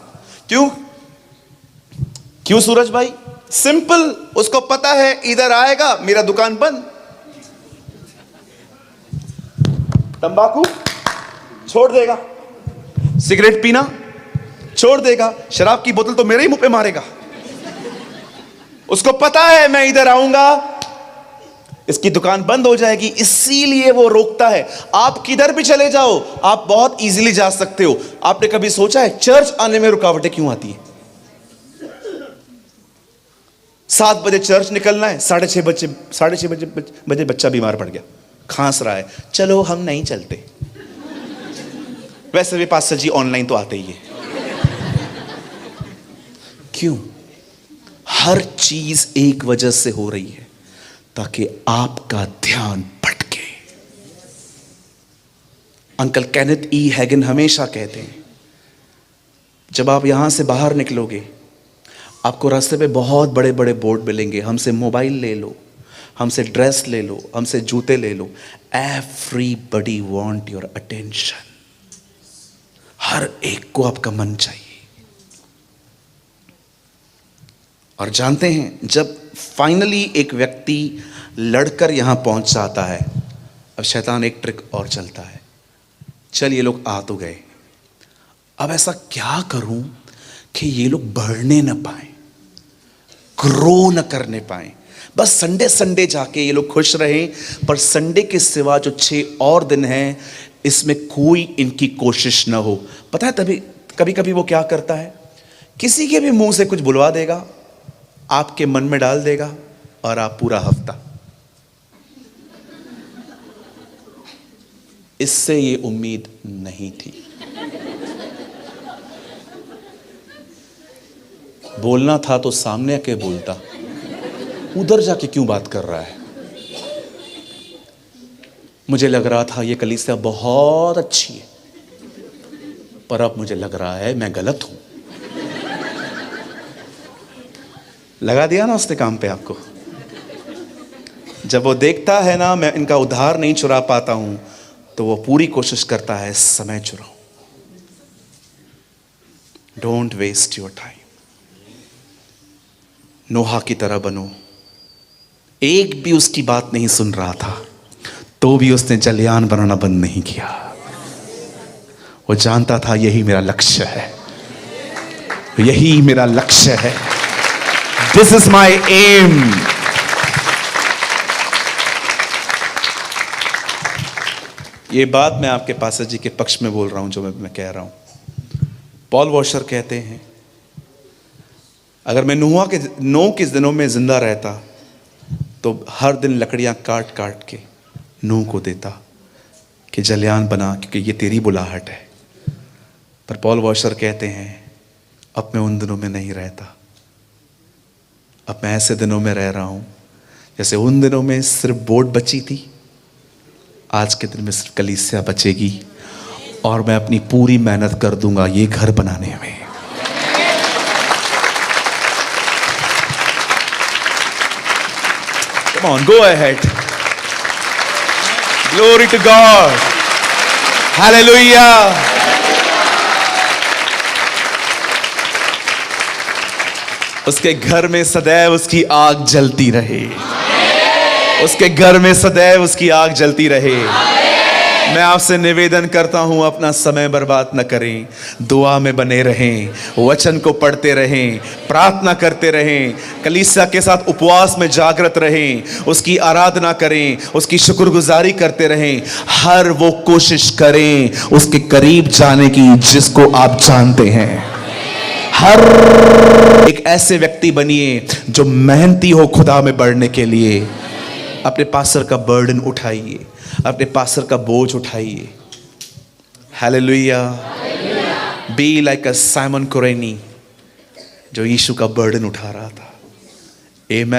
क्यों सूरज भाई? सिंपल, उसको पता है इधर आएगा मेरा दुकान बंद, तंबाकू छोड़ देगा, सिगरेट पीना छोड़ देगा, शराब की बोतल तो मेरे ही मुंह पे मारेगा। उसको पता है मैं इधर आऊंगा इसकी दुकान बंद हो जाएगी, इसीलिए वो रोकता है। आप किधर भी चले जाओ आप बहुत इजीली जा सकते हो। आपने कभी सोचा है चर्च आने में रुकावटें क्यों आती है? 7 बजे चर्च निकलना है, 6:30 बजे बच्चा बीमार पड़ गया, खांस रहा है, चलो हम नहीं चलते। वैसे भी पास्टर जी ऑनलाइन तो आते ही है। क्यों? हर चीज एक वजह से हो रही है, ताकि आपका ध्यान भटके। अंकल केनेथ ई हैगन हमेशा कहते हैं जब आप यहां से बाहर निकलोगे आपको रास्ते पे बहुत बड़े बड़े बोर्ड मिलेंगे, हमसे मोबाइल ले लो, हमसे ड्रेस ले लो, हमसे जूते ले लो। Everybody want your attention. हर एक को आपका मन चाहिए। और जानते हैं जब फाइनली एक व्यक्ति लड़कर यहां पहुंच जाता है, अब शैतान एक ट्रिक और चलता है, चल ये लोग आ तो गए, अब ऐसा क्या करूं कि ये लोग बढ़ने न पाए, ग्रो न करने पाए, बस संडे संडे जाके ये लोग खुश रहें, पर संडे के सिवा जो 6 और दिन हैं इसमें कोई इनकी कोशिश ना हो। पता है तभी कभी कभी वो क्या करता है, किसी के भी मुंह से कुछ बुलवा देगा, आपके मन में डाल देगा और आप पूरा हफ्ता। इससे ये उम्मीद नहीं थी। बोलना था तो सामने आके बोलता, उधर जाके क्यों बात कर रहा है? मुझे लग रहा था ये कलीसिया बहुत अच्छी है, पर अब मुझे लग रहा है मैं गलत हूं। लगा दिया ना उसने काम पे आपको। जब वो देखता है ना मैं इनका उधार नहीं चुरा पाता हूं, तो वो पूरी कोशिश करता है समय चुराऊं। Don't waste your time. Noah की तरह बनो। एक भी उसकी बात नहीं सुन रहा था, तो भी उसने जलयान बनाना बंद नहीं किया। वो जानता था यही मेरा लक्ष्य है, यही मेरा लक्ष्य है। This is my aim. ये बात मैं आपके पास्टर जी के पक्ष में बोल रहा हूं, जो मैं कह रहा हूं। पॉल वॉशर कहते हैं, अगर मैं नूह के दिनों में जिंदा रहता तो हर दिन लकड़ियां काट काट के नूह को देता कि जलयान बना, क्योंकि ये तेरी बुलाहट है। पर पॉल वॉशर कहते हैं, अब मैं उन दिनों में नहीं रहता। अब मैं ऐसे दिनों में रह रहा हूं जैसे उन दिनों में सिर्फ बोट बची थी, आज के दिन में सिर्फ कलीसिया बचेगी, और मैं अपनी पूरी मेहनत कर दूंगा ये घर बनाने में। Come on, go ahead. Glory to God. Hallelujah. उसके घर में सदैव उसकी आग जलती रहे। उसके घर में सदैव उसकी आग जलती रहे। मैं आपसे निवेदन करता हूं, अपना समय बर्बाद न करें, दुआ में बने रहें, वचन को पढ़ते रहें, प्रार्थना करते रहें, कलीसिया के साथ उपवास में जागृत रहें, उसकी आराधना करें, उसकी शुक्रगुजारी करते रहें। हर वो कोशिश करें उसके करीब जाने की जिसको आप जानते हैं। हर एक ऐसे व्यक्ति बनिए जो मेहनती हो खुदा में बढ़ने के लिए। अपने पास्टर का बर्डन उठाइए, अपने पास्टर का बोझ उठाइए। Hallelujah. Be like a Simon कुरैनी जो यीशु का बर्डन उठा रहा था। आमेन।